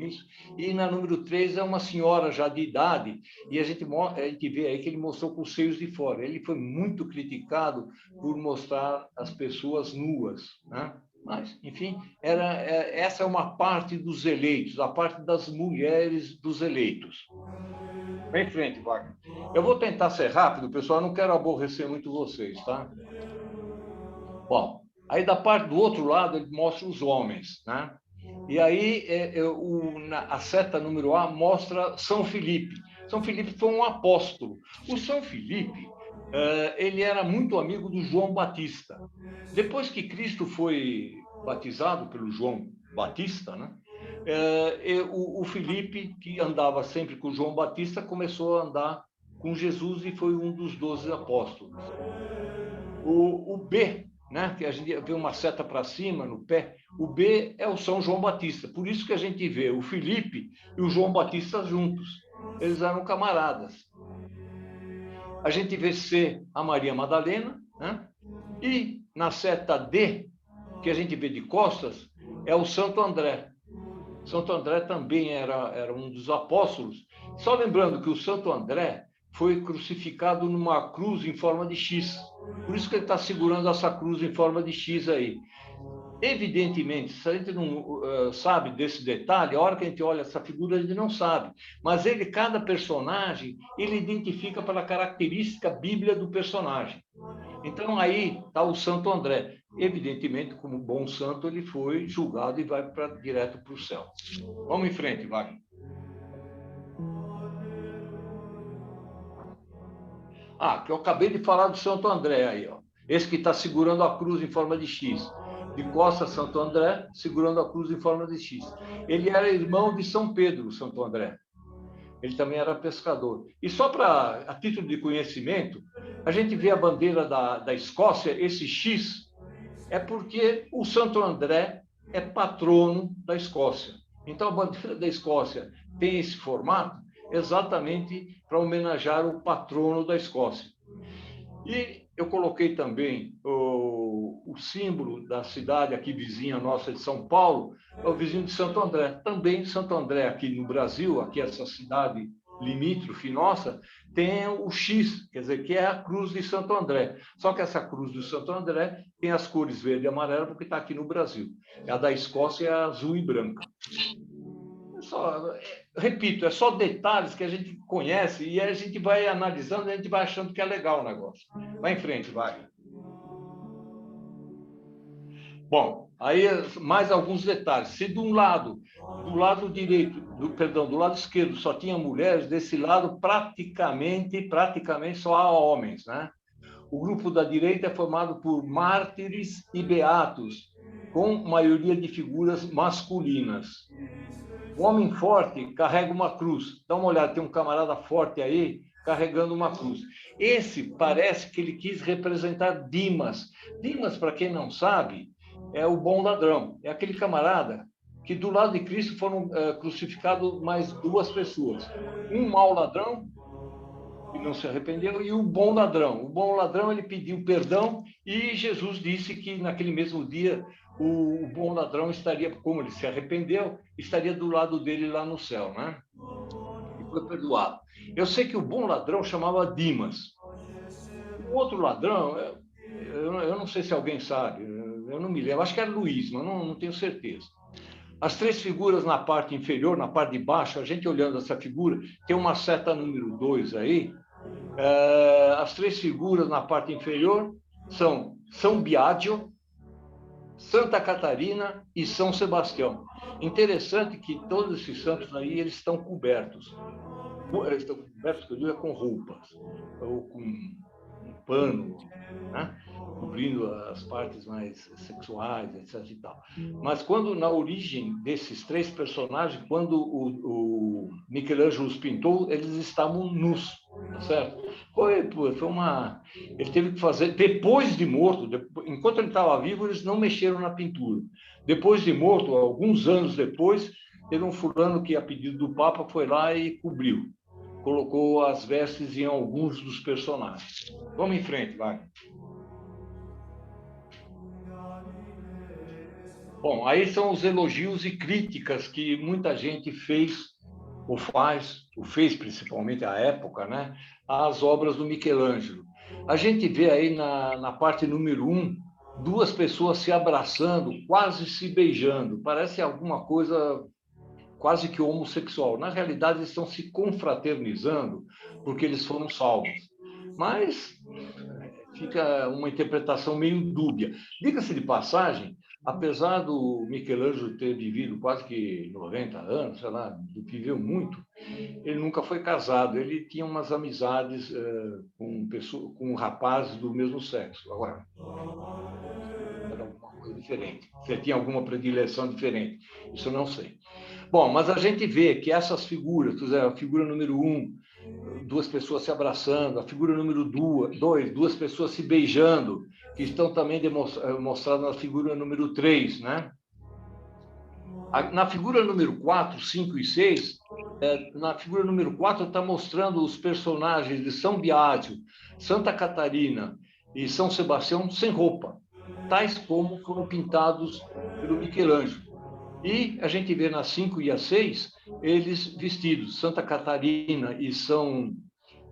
isso. E na número 3 é uma senhora já de idade, e a gente vê aí que ele mostrou com os seios de fora. Ele foi muito criticado por mostrar as pessoas nuas, né? Mas, enfim, essa é uma parte dos eleitos, a parte das mulheres dos eleitos. Vem em frente, Wagner. Eu vou tentar ser rápido, pessoal, eu não quero aborrecer muito vocês, tá? Bom, aí da parte do outro lado ele mostra os homens, né? E aí a seta número A mostra São Filipe. São Filipe foi um apóstolo. O São Filipe, ele era muito amigo do João Batista. Depois que Cristo foi batizado pelo João Batista, né? O Filipe, que andava sempre com o João Batista, começou a andar com Jesus e foi um dos 12 apóstolos. O B, né, que a gente vê uma seta para cima no pé, o B é o São João Batista. Por isso que a gente vê o Filipe e o João Batista juntos. Eles eram camaradas. A gente vê C, a Maria Madalena, né? E na seta D, que a gente vê de costas, é o Santo André. Santo André também era um dos apóstolos. Só lembrando que o Santo André foi crucificado numa cruz em forma de X. Por isso que ele está segurando essa cruz em forma de X aí. Evidentemente, se a gente não sabe desse detalhe, a hora que a gente olha essa figura, a gente não sabe. Mas cada personagem, ele identifica pela característica bíblica do personagem. Então, aí está o Santo André. Evidentemente, como bom santo, ele foi julgado e vai direto para o céu. Vamos em frente, vai. Que eu acabei de falar do Santo André aí, ó. Esse que está segurando a cruz em forma de X. De costas, Santo André, segurando a cruz em forma de X. Ele era irmão de São Pedro, Santo André. Ele também era pescador. E só a título de conhecimento, a gente vê a bandeira da Escócia, esse X, é porque o Santo André é patrono da Escócia. Então, a bandeira da Escócia tem esse formato exatamente para homenagear o patrono da Escócia. E eu coloquei também o símbolo da cidade aqui vizinha nossa de São Paulo, é o vizinho de Santo André. Também Santo André, aqui no Brasil, aqui essa cidade limítrofe nossa, tem o X, quer dizer, que é a cruz de Santo André. Só que essa cruz de Santo André tem as cores verde e amarela, porque está aqui no Brasil. A da Escócia é azul e branca. Repito, é só detalhes que a gente conhece e a gente vai analisando e a gente vai achando que é legal o negócio. Vai em frente, vai. Bom, aí mais alguns detalhes. Se do lado direito, do lado esquerdo só tinha mulheres, desse lado praticamente só há homens, né? O grupo da direita é formado por mártires e beatos, com maioria de figuras masculinas. O homem forte carrega uma cruz. Dá uma olhada, tem um camarada forte aí carregando uma cruz. Esse parece que ele quis representar Dimas. Dimas, para quem não sabe, é o bom ladrão. É aquele camarada que do lado de Cristo foram crucificados mais duas pessoas. Um mau ladrão, que não se arrependeu, e o bom ladrão. O bom ladrão, ele pediu perdão e Jesus disse que naquele mesmo dia o bom ladrão estaria, como ele se arrependeu, estaria do lado dele lá no céu, né? E foi perdoado. Eu sei que o bom ladrão chamava Dimas. O outro ladrão, eu não sei se alguém sabe, eu não me lembro, acho que era Luiz, mas não tenho certeza. As três figuras na parte inferior, na parte de baixo, a gente olhando essa figura, tem uma seta número 2 aí. As três figuras na parte inferior são São Biagio, Santa Catarina e São Sebastião. Interessante que todos esses santos aí, eles estão cobertos. Eles estão cobertos, que eu digo, com roupas, ou com um pano, né? Cobrindo as partes mais sexuais, etc. e tal. Mas quando, na origem desses três personagens, quando o Michelangelo os pintou, eles estavam nus, tá certo? Foi uma... Ele teve que fazer, depois de morto, enquanto ele estava vivo, eles não mexeram na pintura. Depois de morto, alguns anos depois, teve um fulano que, a pedido do Papa, foi lá e cobriu. Colocou as vestes em alguns dos personagens. Vamos em frente, vai. Bom, aí são os elogios e críticas que muita gente fez, ou fez principalmente à época, né, às obras do Michelangelo. A gente vê aí na parte número 1, duas pessoas se abraçando, quase se beijando. Parece alguma coisa quase que homossexual. Na realidade, eles estão se confraternizando porque eles foram salvos. Mas fica uma interpretação meio dúbia. Diga-se de passagem, apesar do Michelangelo ter vivido quase que 90 anos, sei lá, viveu muito, ele nunca foi casado. Ele tinha umas amizades com rapazes do mesmo sexo. Agora, era alguma coisa diferente. Se ele tinha alguma predileção diferente, isso eu não sei. Bom, mas a gente vê que essas figuras, a figura número 1, duas pessoas se abraçando, a figura número 2, duas pessoas se beijando, que estão também mostradas na figura número 3, né? Na figura número 4, 5 e 6, na figura número 4 está mostrando os personagens de São Biagio, Santa Catarina e São Sebastião sem roupa, tais como foram pintados pelo Michelangelo. E a gente vê nas 5 e as 6 eles vestidos, Santa Catarina e São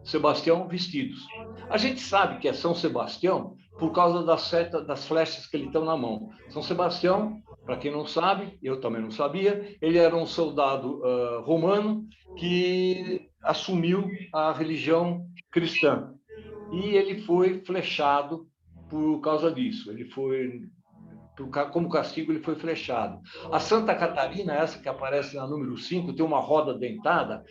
Sebastião vestidos. A gente sabe que é São Sebastião por causa das flechas que ele tem na mão. São Sebastião, para quem não sabe, eu também não sabia, ele era um soldado romano que assumiu a religião cristã. E ele foi flechado por causa disso. Ele foi, como castigo, ele foi flechado. A Santa Catarina, essa que aparece na número 5, tem uma roda dentada,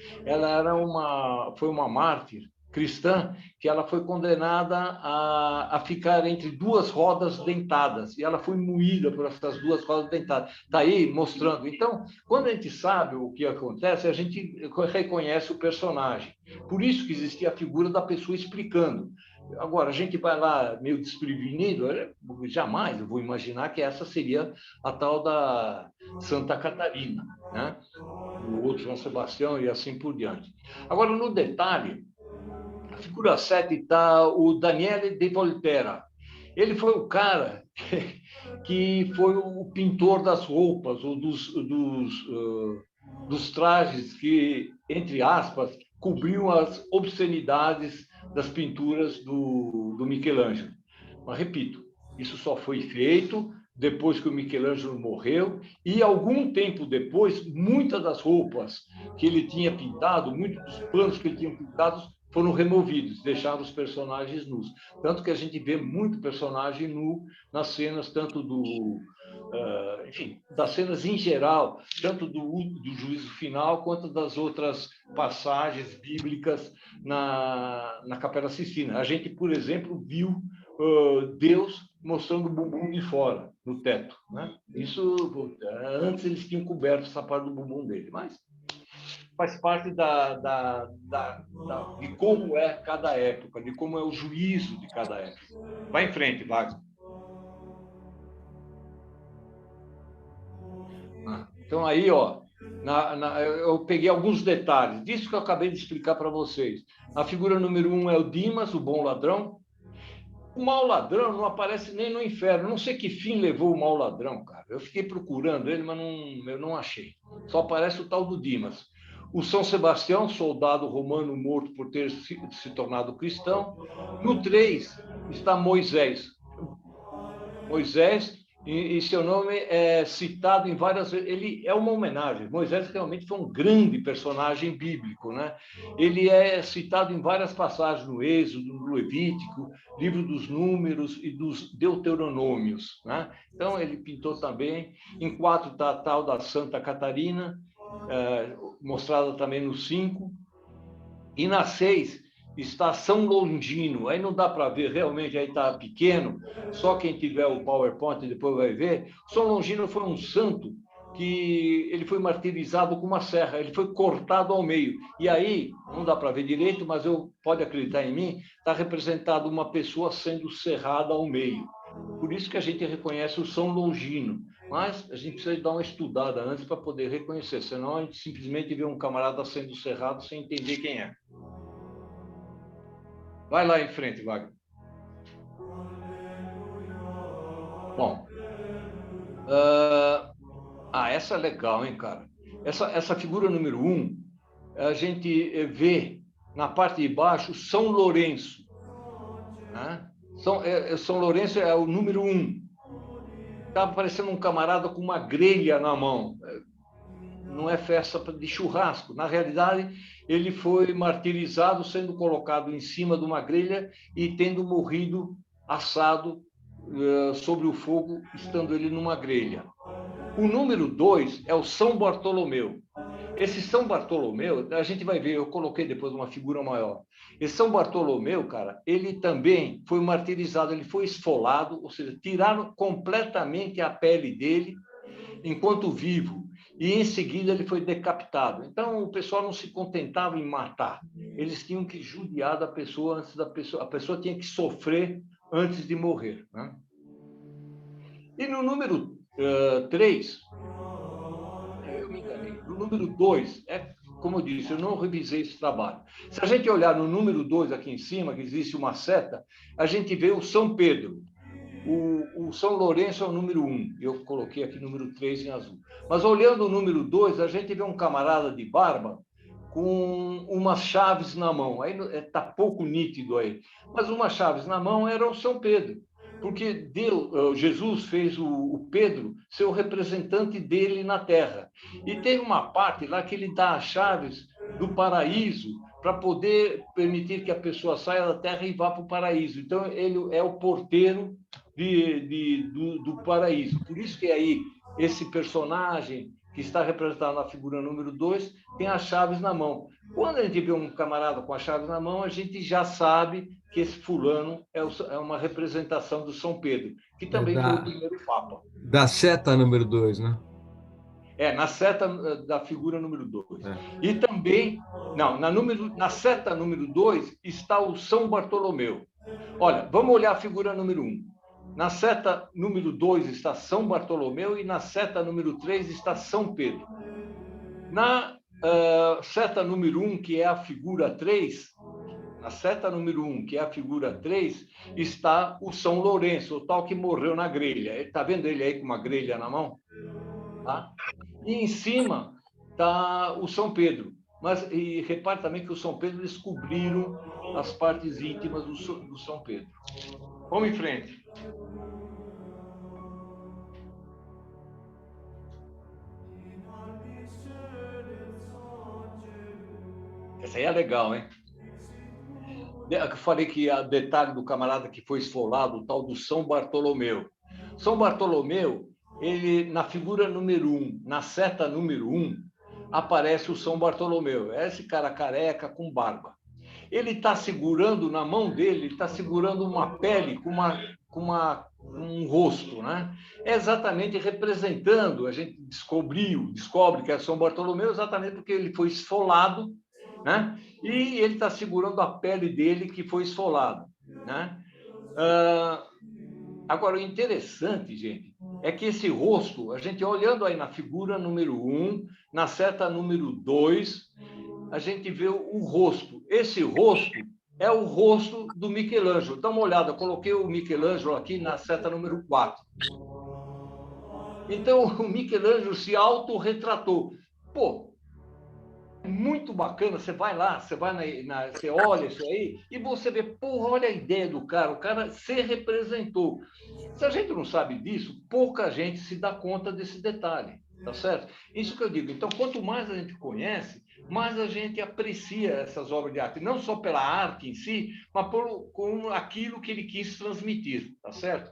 foi uma mártir cristã que ela foi condenada a ficar entre duas rodas dentadas, e ela foi moída por essas duas rodas dentadas. Está aí mostrando. Então, quando a gente sabe o que acontece, a gente reconhece o personagem. Por isso que existia a figura da pessoa explicando. Agora, a gente vai lá meio desprevenido, jamais eu vou imaginar que essa seria a tal da Santa Catarina, né? O outro São Sebastião e assim por diante. Agora, no detalhe, a figura 7 está o Daniele de Volterra. Ele foi o cara que foi o pintor das roupas, ou dos trajes que, entre aspas, cobriam as obscenidades das pinturas do Michelangelo. Mas, repito, isso só foi feito depois que o Michelangelo morreu, e algum tempo depois, muitas das roupas que ele tinha pintado, muitos dos planos que ele tinha pintado, foram removidos, deixaram os personagens nus. Tanto que a gente vê muito personagem nu nas cenas, tanto enfim, das cenas em geral, tanto do juízo final, quanto das outras passagens bíblicas na Capela Sistina. A gente, por exemplo, viu Deus mostrando o bumbum de fora, no teto, né? Isso, antes eles tinham coberto essa parte do bumbum dele, mas faz parte de como é cada época, de como é o juízo de cada época. Vai em frente, Wagner. Então, aí, ó, eu peguei alguns detalhes disso que eu acabei de explicar para vocês. A figura número 1 é o Dimas, o bom ladrão. O mau ladrão não aparece nem no inferno. Não sei que fim levou o mau ladrão, cara. Eu fiquei procurando ele, mas eu não achei. Só aparece o tal do Dimas. O São Sebastião, soldado romano morto por ter se tornado cristão. No 3 está Moisés. Moisés, e seu nome é citado em várias vezes. Ele é uma homenagem. Moisés realmente foi um grande personagem bíblico, né? Ele é citado em várias passagens no Êxodo, no Levítico, livro dos Números e dos Deuteronômios, né? Então, ele pintou também. Em 4 está a tal da Santa Catarina, mostrada também no 5. E na 6 está São Longino. Aí não dá para ver, realmente, aí está pequeno, só quem tiver o PowerPoint depois vai ver. São Longino foi um santo que ele foi martirizado com uma serra, ele foi cortado ao meio. E aí, não dá para ver direito, mas pode acreditar em mim, está representado uma pessoa sendo serrada ao meio. Por isso que a gente reconhece o São Longino. Mas a gente precisa dar uma estudada antes para poder reconhecer, senão a gente simplesmente vê um camarada sendo serrado sem entender quem é. Vai lá em frente, Wagner. Bom. Essa é legal, hein, cara? Essa figura número 1, a gente vê na parte de baixo São Lourenço. Né? São Lourenço é o número 1. Está parecendo um camarada com uma grelha na mão. Não é festa de churrasco. Na realidade, ele foi martirizado sendo colocado em cima de uma grelha e tendo morrido assado sobre o fogo, estando ele numa grelha. O número 2 é o São Bartolomeu. Esse São Bartolomeu, a gente vai ver, eu coloquei depois uma figura maior. Esse São Bartolomeu, cara, ele também foi martirizado, ele foi esfolado, ou seja, tiraram completamente a pele dele enquanto vivo, e em seguida ele foi decapitado. Então, o pessoal não se contentava em matar, eles tinham que judiar da pessoa antes a pessoa tinha que sofrer antes de morrer, né? E no número 3, eu me enganei, no número 2, como eu disse, eu não revisei esse trabalho. Se a gente olhar no número 2 aqui em cima, que existe uma seta, a gente vê o São Pedro. O São Lourenço é o número 1. Eu coloquei aqui o número 3 em azul. Mas olhando o número 2, a gente vê um camarada de barba com umas chaves na mão. Aí está pouco nítido aí. Mas umas chaves na mão era o São Pedro. Porque Jesus fez o Pedro ser o representante dele na Terra. E tem uma parte lá que ele dá as chaves do paraíso para poder permitir que a pessoa saia da Terra e vá para o paraíso. Então, ele é o porteiro do paraíso. Por isso que aí esse personagem que está representado na figura número 2 tem as chaves na mão. Quando a gente vê um camarada com as chaves na mão, a gente já sabe que esse fulano é uma representação do São Pedro, que também foi o primeiro Papa. Da seta número 2, né? Na seta da figura número 2. E também, na seta número 2 está o São Bartolomeu. Olha, vamos olhar a figura número 1. Na seta número 2 está São Bartolomeu e na seta número 3 está São Pedro. Na seta número 1, que é a figura 3, na seta número 1, que é a figura 3, está o São Lourenço, o tal que morreu na grelha. Está vendo ele aí com uma grelha na mão? Tá? E em cima está o São Pedro. E repare também que o São Pedro descobriram as partes íntimas do São Pedro. Vamos em frente. Essa aí é legal, hein? Eu falei que o detalhe do camarada que foi esfolado, o tal do São Bartolomeu. São Bartolomeu, ele, na figura número 1, na seta número 1, aparece o São Bartolomeu. É esse cara careca com barba. Ele está segurando, na mão dele, ele está segurando uma pele com um rosto, né? É exatamente representando, a gente descobre que é São Bartolomeu exatamente porque ele foi esfolado, né? E ele está segurando a pele dele que foi esfolada, né? Agora, o interessante, gente, é que esse rosto, a gente olhando aí na figura número 1, na seta número 2, a gente vê o rosto. Esse rosto é o rosto do Michelangelo. Dá uma olhada, eu coloquei o Michelangelo aqui na seta número 4. Então, o Michelangelo se autorretratou. Pô, muito bacana, você vai lá, você olha isso aí e você vê, porra, olha a ideia do cara, o cara se representou. Se a gente não sabe disso, pouca gente se dá conta desse detalhe, tá certo? Isso que eu digo. Então, quanto mais a gente conhece, mais a gente aprecia essas obras de arte, não só pela arte em si, mas por aquilo que ele quis transmitir, tá certo?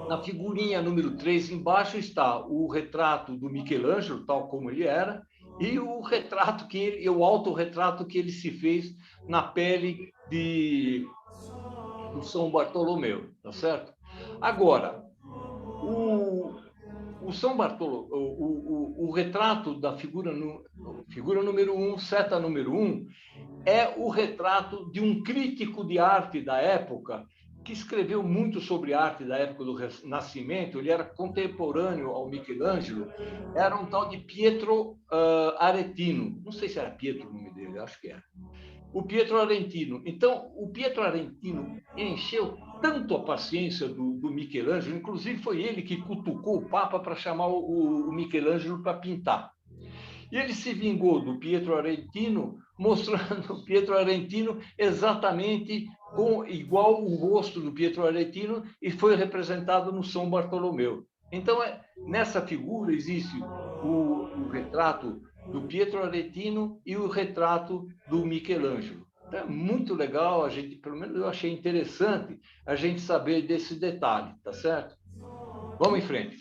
Na figurinha número 3, embaixo está o retrato do Michelangelo, tal como ele era, e o autorretrato que ele se fez na pele do São Bartolomeu, tá certo? Agora, o São Bartolomeu, o retrato da figura número 1, seta número 1, é o retrato de um crítico de arte da época que escreveu muito sobre arte da época do Renascimento. Ele era contemporâneo ao Michelangelo, era um tal de Pietro Aretino. Não sei se era Pietro o nome dele, acho que era. O Pietro Aretino. Então, o Pietro Aretino encheu tanto a paciência do Michelangelo, inclusive foi ele que cutucou o Papa para chamar o Michelangelo para pintar. E ele se vingou do Pietro Aretino, mostrando o Pietro Aretino exatamente igual o rosto do Pietro Aretino, e foi representado no São Bartolomeu. Então, nessa figura existe o retrato do Pietro Aretino e o retrato do Michelangelo. Então, é muito legal, pelo menos eu achei interessante a gente saber desse detalhe, tá certo? Vamos em frente.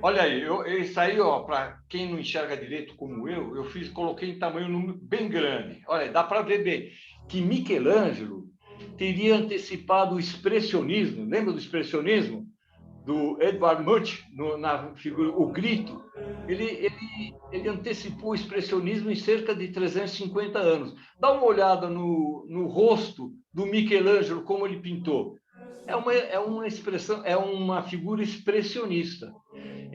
Olha aí, isso aí, para quem não enxerga direito como eu coloquei em tamanho bem grande. Olha, dá para ver bem que Michelangelo teria antecipado o expressionismo. Lembra do expressionismo? Do Edvard Munch, na figura O Grito. Ele antecipou o expressionismo em cerca de 350 anos. Dá uma olhada no rosto do Michelangelo, como ele pintou. É uma expressão, é uma figura expressionista.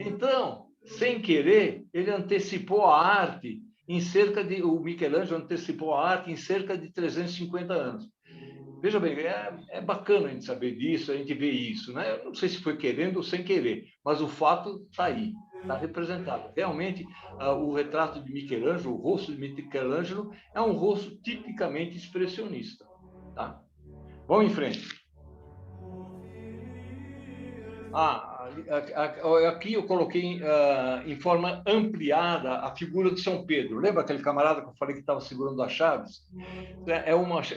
Então, sem querer, ele antecipou a arte o Michelangelo antecipou a arte em cerca de 350 anos. Veja bem, é bacana a gente saber disso, a gente ver isso, né? Eu não sei se foi querendo ou sem querer, mas o fato está aí, está representado. Realmente, o retrato de Michelangelo, o rosto de Michelangelo, é um rosto tipicamente expressionista. Tá? Vamos em frente. Aqui eu coloquei em forma ampliada a figura de São Pedro. Lembra aquele camarada que eu falei que estava segurando as chaves?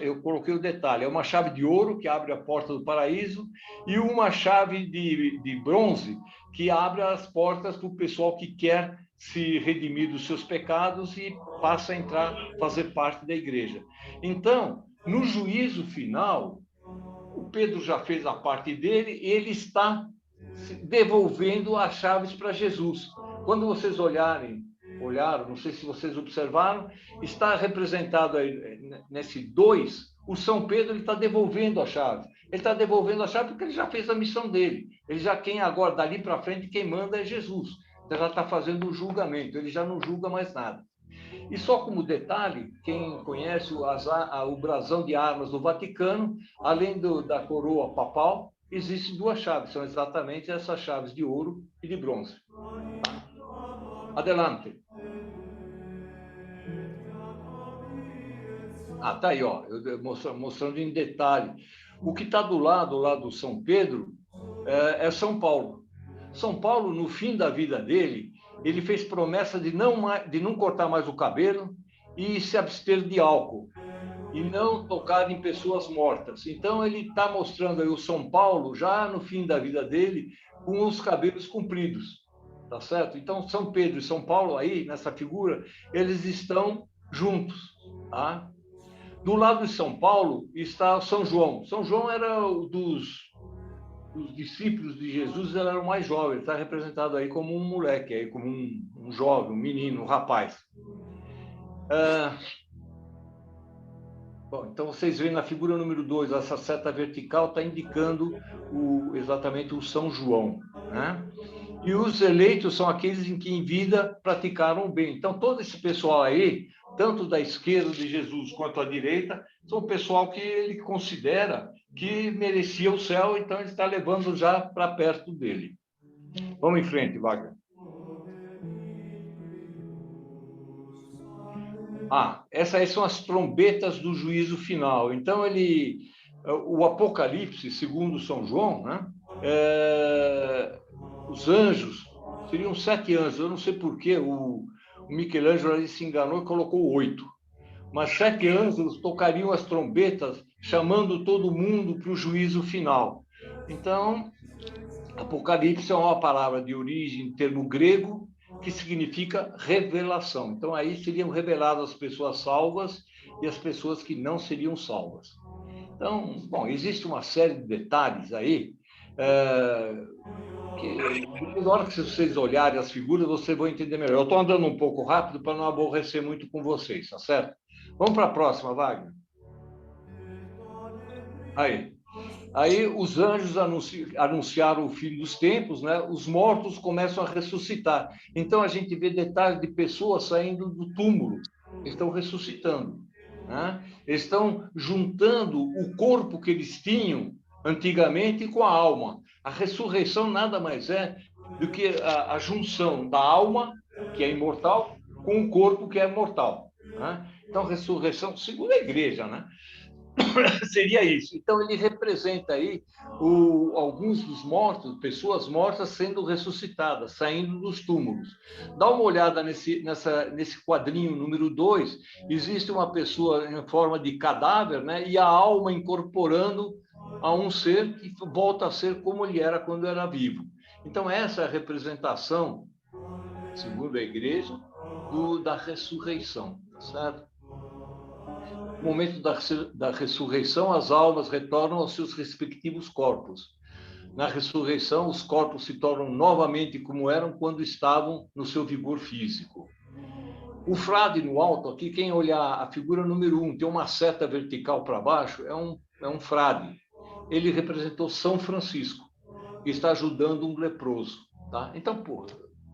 Eu coloquei o detalhe, é uma chave de ouro que abre a porta do paraíso e uma chave de bronze que abre as portas para o pessoal que quer se redimir dos seus pecados e passa a entrar, fazer parte da igreja. Então, no juízo final, o Pedro já fez a parte dele e ele está devolvendo as chaves para Jesus. Quando vocês olharam, não sei se vocês observaram, está representado aí, nesse 2, o São Pedro ele está devolvendo a chave. Ele está devolvendo a chave porque ele já fez a missão dele. Ele já quem agora, dali para frente, quem manda é Jesus. Ele já está fazendo o julgamento, ele já não julga mais nada. E só como detalhe, quem conhece o brasão de armas do Vaticano, além da coroa papal, existem 2 chaves, são exatamente essas chaves de ouro e de bronze. Adelante. Tá aí, ó, eu mostrando em detalhe. O que está do lado do São Pedro é São Paulo. São Paulo, no fim da vida dele, ele fez promessa de não cortar mais o cabelo e se abster de álcool e não tocar em pessoas mortas. Então, ele está mostrando aí o São Paulo, já no fim da vida dele, com os cabelos compridos, tá certo? Então, São Pedro e São Paulo, aí, nessa figura, eles estão juntos, tá? Do lado de São Paulo está São João. São João era dos discípulos de Jesus, ele era o mais jovem, ele está representado aí como um moleque, aí, como um jovem, um menino, um rapaz. Bom, então, vocês veem na figura número 2, essa seta vertical está indicando exatamente o São João, né? E os eleitos são aqueles em que em vida praticaram o bem. Então, todo esse pessoal aí, tanto da esquerda de Jesus quanto à direita, são o pessoal que ele considera que merecia o céu, então ele está levando já para perto dele. Vamos em frente, Wagner. Essas aí são as trombetas do juízo final. Então, o Apocalipse, segundo São João, né? Os anjos, seriam 7 anjos. Eu não sei por que o Michelangelo ali se enganou e colocou 8. Mas 7 anjos tocariam as trombetas, chamando todo mundo para o juízo final. Então, Apocalipse é uma palavra de origem, termo grego, que significa revelação. Então, aí seriam reveladas as pessoas salvas e as pessoas que não seriam salvas. Então, bom, existe uma série de detalhes aí, que na hora que vocês olharem as figuras, vocês vão entender melhor. Eu estou andando um pouco rápido para não aborrecer muito com vocês, tá certo? Vamos para a próxima, Wagner. Aí os anjos anunciaram o fim dos tempos, né? Os mortos começam a ressuscitar. Então, a gente vê detalhes de pessoas saindo do túmulo, estão ressuscitando, né? Estão juntando o corpo que eles tinham antigamente com a alma. A ressurreição nada mais é do que a junção da alma, que é imortal, com o corpo, que é mortal, né? Então, ressurreição, segundo a igreja, né? Seria isso. Então, ele representa aí alguns dos mortos, pessoas mortas sendo ressuscitadas, saindo dos túmulos. Dá uma olhada nesse quadrinho número 2, existe uma pessoa em forma de cadáver, né? E a alma incorporando a um ser que volta a ser como ele era quando era vivo. Então, essa é a representação, segundo a igreja, da ressurreição, certo? No momento da ressurreição, as almas retornam aos seus respectivos corpos. Na ressurreição, os corpos se tornam novamente como eram quando estavam no seu vigor físico. O frade no alto, aqui, quem olhar a figura número 1, tem uma seta vertical para baixo, é um frade. Ele representou São Francisco, que está ajudando um leproso, Tá? Então, porra,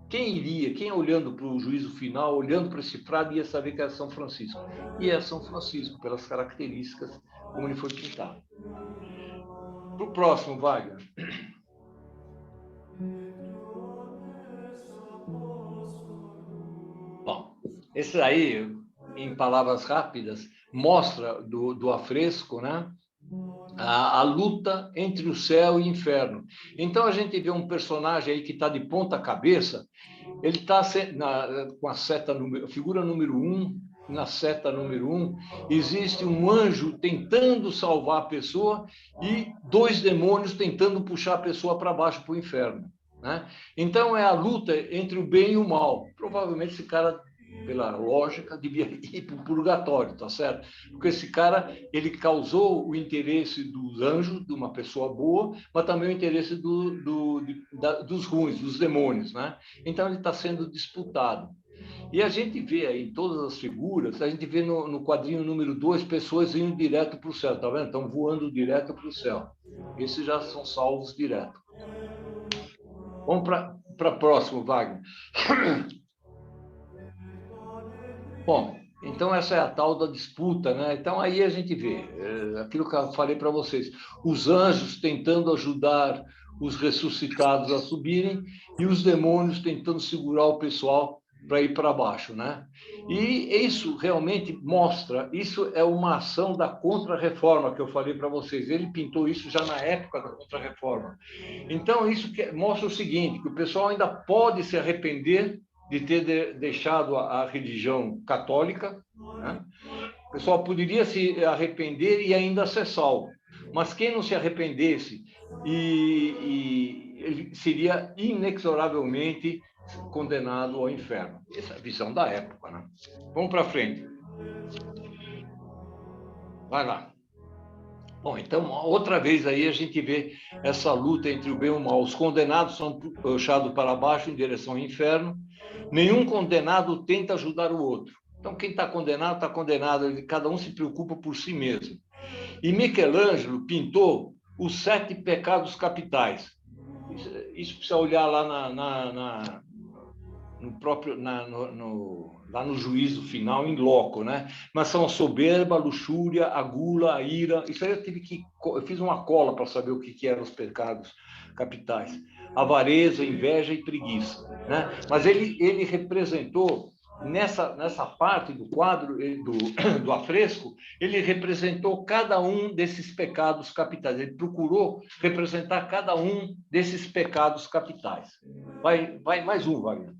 quem olhando para o juízo final, olhando para esse frade, ia saber que era São Francisco. E é São Francisco, pelas características como ele foi pintado. Para o próximo, Wagner. Bom, esse aí, em palavras rápidas, mostra do afresco, né? A luta entre o céu e o inferno. Então, a gente vê um personagem aí que está de ponta cabeça, ele está com a seta, figura número 1, na seta número 1, existe um anjo tentando salvar a pessoa e 2 demônios tentando puxar a pessoa para baixo, para o inferno. Né? Então, é a luta entre o bem e o mal. Provavelmente esse cara, pela lógica, devia ir para o purgatório, tá certo? Porque esse cara, ele causou o interesse dos anjos, de uma pessoa boa, mas também o interesse dos ruins, dos demônios, né? Então, ele está sendo disputado. E a gente vê aí em todas as figuras, a gente vê no quadrinho número 2, pessoas indo direto para o céu, tá vendo? Estão voando direto para o céu. Esses já são salvos direto. Vamos para próximo, Wagner. Bom, então essa é a tal da disputa, né? Então aí a gente vê aquilo que eu falei para vocês, os anjos tentando ajudar os ressuscitados a subirem e os demônios tentando segurar o pessoal para ir para baixo, né? E isso realmente mostra, isso é uma ação da Contra-Reforma que eu falei para vocês. Ele pintou isso já na época da Contra-Reforma. Então isso mostra o seguinte, que o pessoal ainda pode se arrepender de ter deixado a religião católica, né? O pessoal poderia se arrepender e ainda ser salvo. Mas quem não se arrependesse ele seria inexoravelmente condenado ao inferno. Essa é a visão da época, né? Vamos para frente. Vai lá. Bom, então, outra vez aí a gente vê essa luta entre o bem e o mal. Os condenados são puxados para baixo em direção ao inferno. Nenhum condenado tenta ajudar o outro. Então, quem está condenado, cada um se preocupa por si mesmo. E Michelangelo pintou os 7 pecados capitais. Isso precisa olhar lá lá no juízo final, em loco, né? Mas são a soberba, a luxúria, a gula, a ira. Isso aí eu fiz uma cola para saber o que eram os pecados capitais. Avareza, inveja e preguiça, né? Mas ele representou, nessa parte do quadro, do afresco, ele representou cada um desses pecados capitais. Ele procurou representar cada um desses pecados capitais. Vai mais um, Wagner.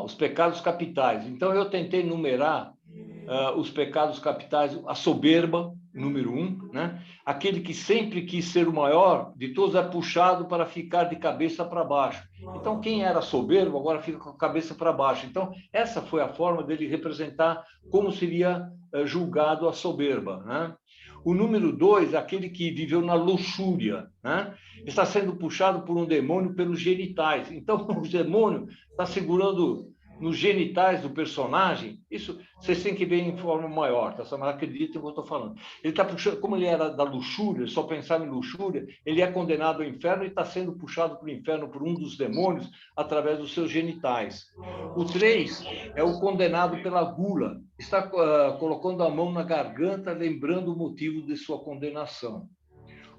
Os pecados capitais. Então, eu tentei numerar os pecados capitais, a soberba, número 1, né? Aquele que sempre quis ser o maior de todos é puxado para ficar de cabeça para baixo. Então, quem era soberbo agora fica com a cabeça para baixo. Então, essa foi a forma dele representar como seria julgado a soberba, né? O número 2, aquele que viveu na luxúria, né? Está sendo puxado por um demônio pelos genitais. Então, o demônio está segurando nos genitais do personagem. Isso vocês têm que ver em forma maior, tá? Mas acreditem no que eu estou falando. Ele está puxando, como ele era da luxúria, só pensava em luxúria, ele é condenado ao inferno e está sendo puxado para o inferno por um dos demônios através dos seus genitais. O 3 é o condenado pela gula. Está colocando a mão na garganta, lembrando o motivo de sua condenação.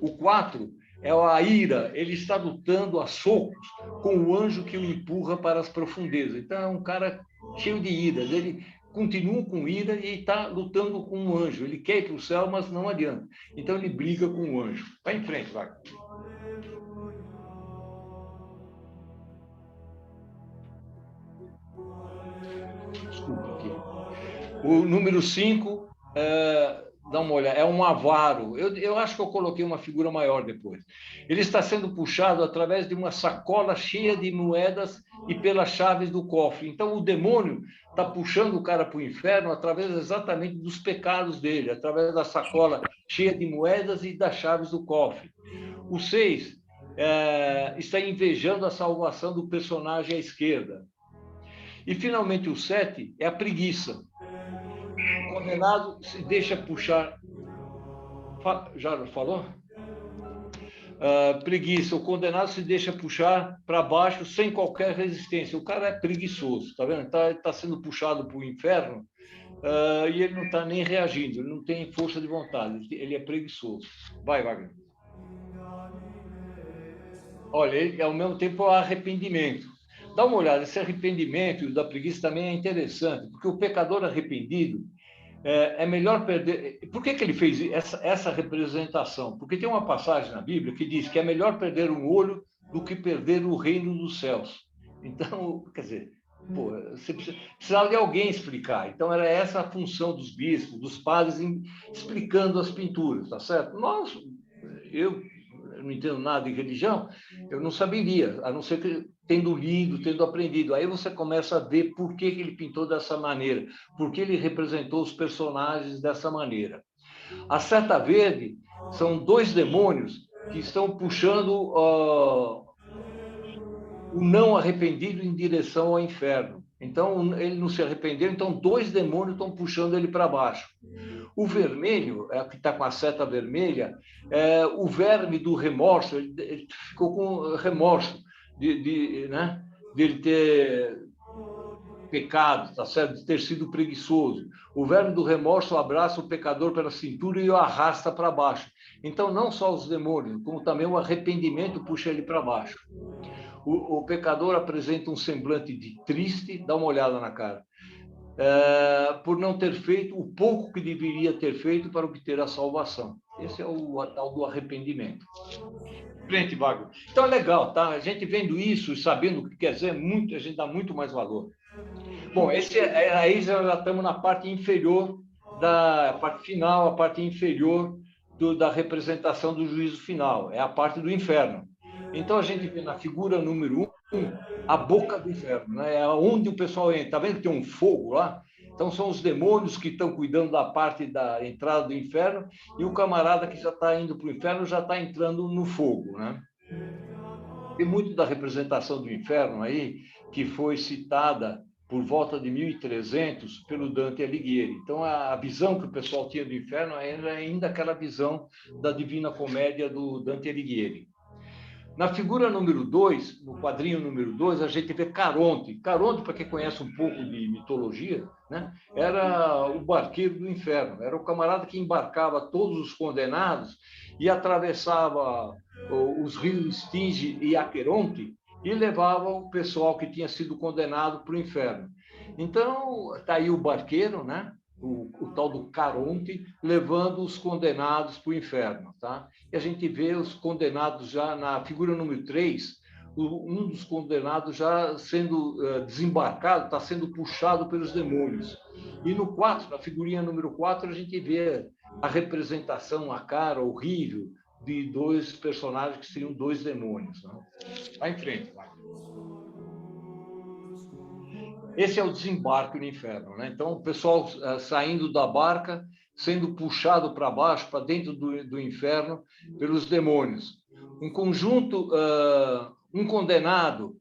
O 4 é a ira, ele está lutando a socos com o anjo que o empurra para as profundezas. Então, é um cara cheio de ira. Ele continua com ira e está lutando com um anjo. Ele quer ir para o céu, mas não adianta. Então, ele briga com o anjo. Vai em frente, vai. Desculpa aqui. O número 5... dá uma olhada, é um avaro. Eu acho que eu coloquei uma figura maior depois. Ele está sendo puxado através de uma sacola cheia de moedas e pelas chaves do cofre. Então, o demônio está puxando o cara para o inferno através exatamente dos pecados dele, através da sacola cheia de moedas e das chaves do cofre. O 6 está invejando a salvação do personagem à esquerda. E, finalmente, o 7 é a preguiça. O condenado se deixa puxar... Já falou? Preguiça, o condenado se deixa puxar para baixo sem qualquer resistência. O cara é preguiçoso, tá vendo? Tá sendo puxado para o inferno e ele não está nem reagindo, ele não tem força de vontade, ele é preguiçoso. Vai, Wagner. Olha, ele, ao mesmo tempo, é arrependimento. Dá uma olhada, esse arrependimento da preguiça também é interessante, porque o pecador arrependido é melhor perder... Por que ele fez essa representação? Porque tem uma passagem na Bíblia que diz que é melhor perder um olho do que perder o reino dos céus. Então, quer dizer, você precisava de alguém explicar. Então, era essa a função dos bispos, dos padres, explicando as pinturas, tá certo? Eu não entendo nada de religião, eu não saberia, a não ser que tendo lido, tendo aprendido. Aí você começa a ver por que ele pintou dessa maneira, por que ele representou os personagens dessa maneira. A seta verde são 2 demônios que estão puxando o não arrependido em direção ao inferno. Então, ele não se arrependeu, então 2 demônios estão puxando ele para baixo. O vermelho, que está com a seta vermelha, o verme do remorso, ele ficou com remorso de ele ter pecado, tá certo? De ter sido preguiçoso. O verme do remorso abraça o pecador pela cintura e o arrasta para baixo. Então, não só os demônios, como também o arrependimento puxa ele para baixo. O pecador apresenta um semblante de triste, dá uma olhada na cara, por não ter feito o pouco que deveria ter feito para obter a salvação. Esse é o tal do arrependimento. Frente, Wagner. Então é legal, tá? A gente vendo isso e sabendo o que quer dizer, a gente dá muito mais valor. Bom, aí já estamos na parte inferior, da parte final, a parte inferior da representação do juízo final, é a parte do inferno. Então a gente vê na figura número 1 a boca do inferno, né? É onde o pessoal entra. Está vendo que tem um fogo lá? Então são os demônios que estão cuidando da parte da entrada do inferno e o camarada que já está indo para o inferno já está entrando no fogo, né? Tem muito da representação do inferno aí que foi citada por volta de 1300 pelo Dante Alighieri. Então a visão que o pessoal tinha do inferno era ainda aquela visão da Divina Comédia do Dante Alighieri. Na figura número 2, no quadrinho número 2, a gente vê Caronte. Caronte, para quem conhece um pouco de mitologia, né, era o barqueiro do inferno. Era o camarada que embarcava todos os condenados e atravessava os rios Estinge e Aqueronte e levava o pessoal que tinha sido condenado para o inferno. Então, está aí o barqueiro, né? O tal do Caronte, levando os condenados para o inferno. Tá? E a gente vê os condenados já na figura número 3, um dos condenados já sendo desembarcado, está sendo puxado pelos demônios. E no 4, na figurinha número 4, a gente vê a representação, a cara horrível de 2 personagens que seriam 2 demônios. Né? Vai em frente, vai. Esse é o desembarque no inferno, né? Então, o pessoal saindo da barca, sendo puxado para baixo, para dentro do inferno, pelos demônios. Um conjunto, um condenado,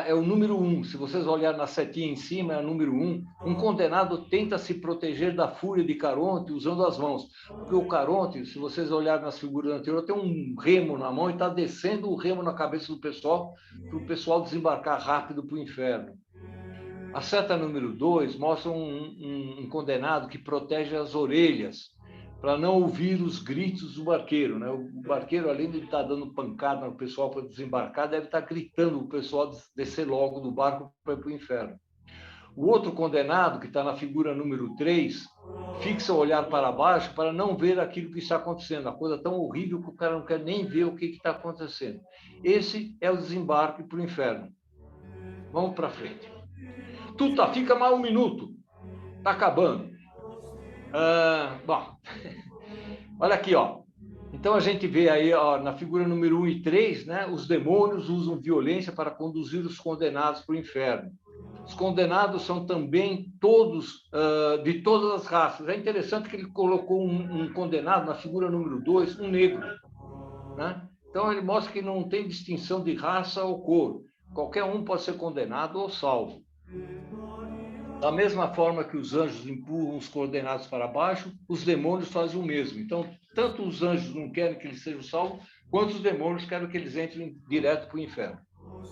é o número 1. Se vocês olharem na setinha em cima, é o número 1. Um condenado tenta se proteger da fúria de Caronte usando as mãos. Porque o Caronte, se vocês olharem nas figuras anteriores, tem um remo na mão e está descendo o remo na cabeça do pessoal, para o pessoal desembarcar rápido para o inferno. A seta número 2 mostra um condenado que protege as orelhas para não ouvir os gritos do barqueiro. Né? O barqueiro, além de estar dando pancada no pessoal para desembarcar, deve estar gritando o pessoal descer logo do barco para ir para o inferno. O outro condenado, que está na figura número 3, fixa o olhar para baixo para não ver aquilo que está acontecendo. A coisa tão horrível que o cara não quer nem ver o que está acontecendo. Esse é o desembarque para o inferno. Vamos para frente. Fica mais 1 minuto. Está acabando. Bom, olha aqui, ó. Então a gente vê aí, ó, na figura número 1 e 3, né, os demônios usam violência para conduzir os condenados para o inferno. Os condenados são também todos, de todas as raças. É interessante que ele colocou um condenado na figura número 2, um negro. Né? Então ele mostra que não tem distinção de raça ou cor. Qualquer um pode ser condenado ou salvo. Da mesma forma que os anjos empurram os condenados para baixo, os demônios fazem o mesmo. Então, tanto os anjos não querem que eles sejam salvos, Quantos demônios quero que eles entrem direto para o inferno?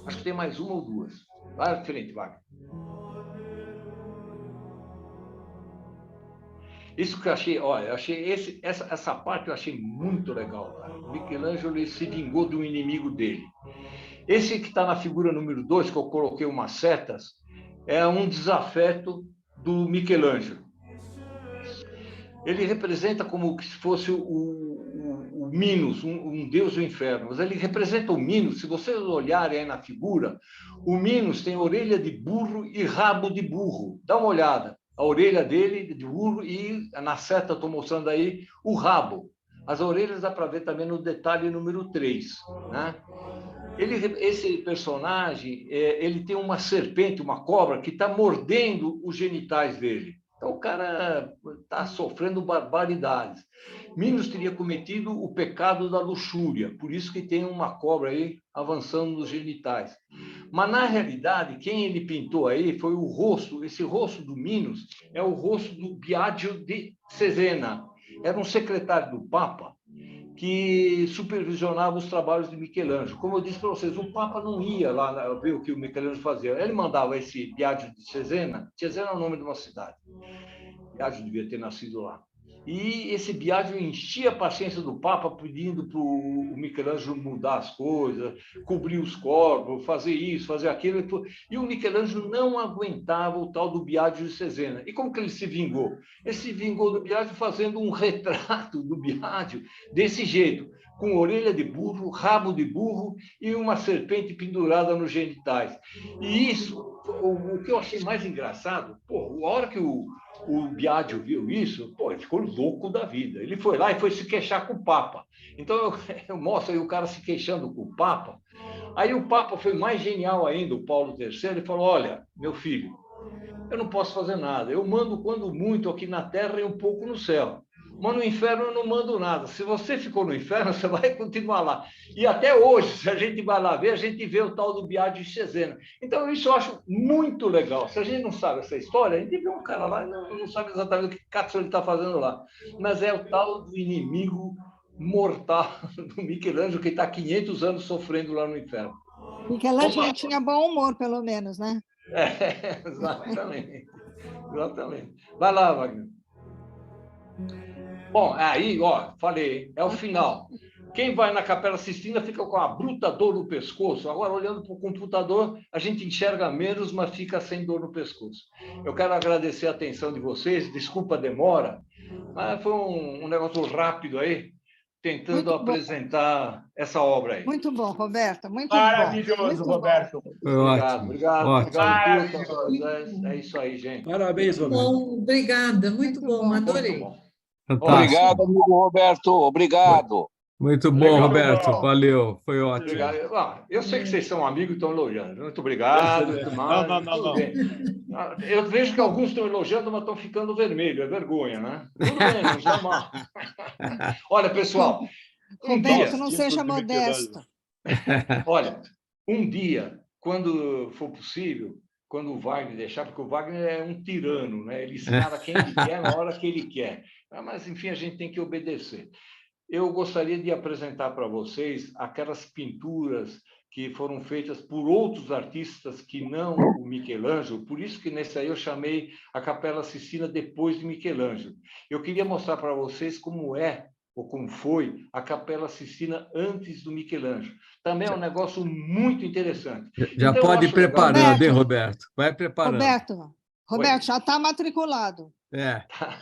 Acho que tem mais uma ou duas. Vai à frente, Wagner. Isso que eu achei, olha, eu achei essa parte eu achei muito legal, cara. O Michelangelo ele se vingou do inimigo dele. Esse que está na figura número 2, que eu coloquei umas setas, é um desafeto do Michelangelo. Ele representa como se fosse o Minos, um deus do inferno. Mas ele representa o Minos, se vocês olharem aí na figura, o Minos tem orelha de burro e rabo de burro. Dá uma olhada. A orelha dele de burro e na seta estou mostrando aí o rabo. As orelhas dá para ver também no detalhe número 3, né? Esse personagem, ele tem uma serpente, uma cobra, que está mordendo os genitais dele. Então, o cara está sofrendo barbaridades. Minos teria cometido o pecado da luxúria, por isso que tem uma cobra aí avançando nos genitais. Mas, na realidade, quem ele pintou aí foi o rosto, esse rosto do Minos é o rosto do Biagio de Cesena. Era um secretário do Papa, que supervisionava os trabalhos de Michelangelo. Como eu disse para vocês, o Papa não ia lá ver o que o Michelangelo fazia. Ele mandava esse Biagio de Cesena. Cesena é o nome de uma cidade. Biagio devia ter nascido lá. E esse Biagio enchia a paciência do Papa, pedindo para o Michelangelo mudar as coisas, cobrir os corpos, fazer isso, fazer aquilo. E o Michelangelo não aguentava o tal do Biagio de Cesena. E como que ele se vingou? Ele se vingou do Biagio fazendo um retrato do Biagio desse jeito, com orelha de burro, rabo de burro e uma serpente pendurada nos genitais. E isso, o que eu achei mais engraçado, a hora que o Biagio viu isso, ele ficou louco da vida. Ele foi lá e foi se queixar com o Papa. Então, eu mostro aí o cara se queixando com o Papa. Aí o Papa foi mais genial ainda, o Paulo III, e falou, olha, meu filho, eu não posso fazer nada. Eu mando, quando muito, aqui na Terra e um pouco no céu. Mas no inferno eu não mando nada. Se você ficou no inferno, você vai continuar lá. E até hoje, se a gente vai lá ver, a gente vê o tal do Biagio de Cesena. Então, isso eu acho muito legal. Se a gente não sabe essa história, a gente vê um cara lá e não sabe exatamente o que caso ele está fazendo lá. Mas é o tal do inimigo mortal do Michelangelo, que está há 500 anos sofrendo lá no inferno. Michelangelo tinha bom humor, pelo menos, né? Exatamente. Exatamente. Vai lá, Wagner. Bom, aí, falei, é o final. Quem vai na Capela Sistina fica com a bruta dor no pescoço. Agora, olhando para o computador, a gente enxerga menos, mas fica sem dor no pescoço. Eu quero agradecer a atenção de vocês, desculpa a demora, mas foi um negócio rápido aí, tentando apresentar essa obra aí. Muito bom, Roberto, muito maravilhoso, bom. Roberto. Obrigado. É isso aí, gente. Parabéns, Muito Roberto. bom, obrigada, muito bom, adorei. Muito bom. Obrigado, amigo Roberto. Obrigado. Muito bom, Legal, Roberto. bom. Valeu, foi ótimo. Obrigado. Eu sei que vocês são amigos e estão elogiando. Muito obrigado. Não. Eu vejo que alguns estão elogiando, mas estão ficando vermelho. É vergonha, né? Tudo bem, não está mal. Olha, pessoal. Roberto, não seja modesto. Olha, um dia, quando for possível, quando o Wagner deixar, porque o Wagner é um tirano, né? Ele escala quem ele quer na hora que ele quer. Mas, enfim, a gente tem que obedecer. Eu gostaria de apresentar para vocês aquelas pinturas que foram feitas por outros artistas que não o Michelangelo, por isso que nesse aí eu chamei a Capela Sistina depois de Michelangelo. Eu queria mostrar para vocês como é, ou como foi, a Capela Sistina antes do Michelangelo. Também é um negócio muito interessante. Já Então, pode ir preparando, legal. hein, Roberto? Vai preparando. Roberto, já está matriculado.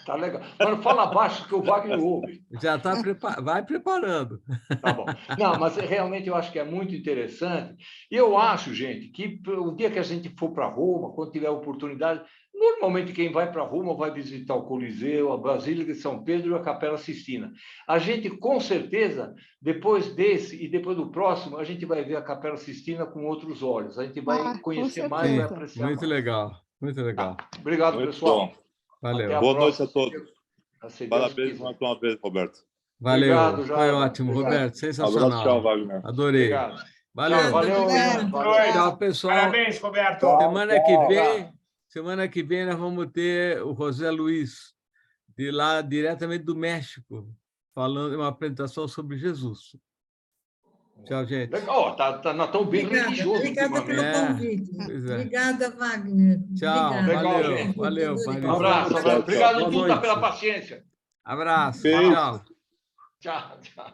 Tá legal. Mas fala baixo que o Wagner ouve. Já está vai preparando. Tá bom. Não, mas realmente eu acho que é muito interessante. E eu acho, gente, que o dia que a gente for para Roma, quando tiver oportunidade, normalmente quem vai para Roma vai visitar o Coliseu, a Basílica de São Pedro e a Capela Sistina. A gente, com certeza, depois desse e depois do próximo, a gente vai ver a Capela Sistina com outros olhos. A gente vai conhecer mais, vai apreciar muito mais. Legal, muito legal. Tá. Obrigado, Muito pessoal. bom. Valeu. Boa noite a todos. Parabéns mais uma vez, Roberto. Valeu. Obrigado, Foi ótimo, obrigado. Roberto. Sensacional. Abraço, tchau, Wagner. Adorei. Obrigado. Valeu. Valeu. Tchau, pessoal. Parabéns, Roberto. Semana que vem nós vamos ter o José Luiz, de lá, diretamente do México, falando uma apresentação sobre Jesus. Tchau, gente. Legal, nós estamos bem religiosos Obrigada pelo ultimamente. convite. Pois é. Obrigada, Wagner. Tchau, Obrigada. Legal, valeu, gente. valeu, Adorei. Marisa. Um abraço, Tchau, tchau. obrigado, Boa Tuta, noite. pela paciência. Abraço, Beijo. tchau. Tchau, tchau.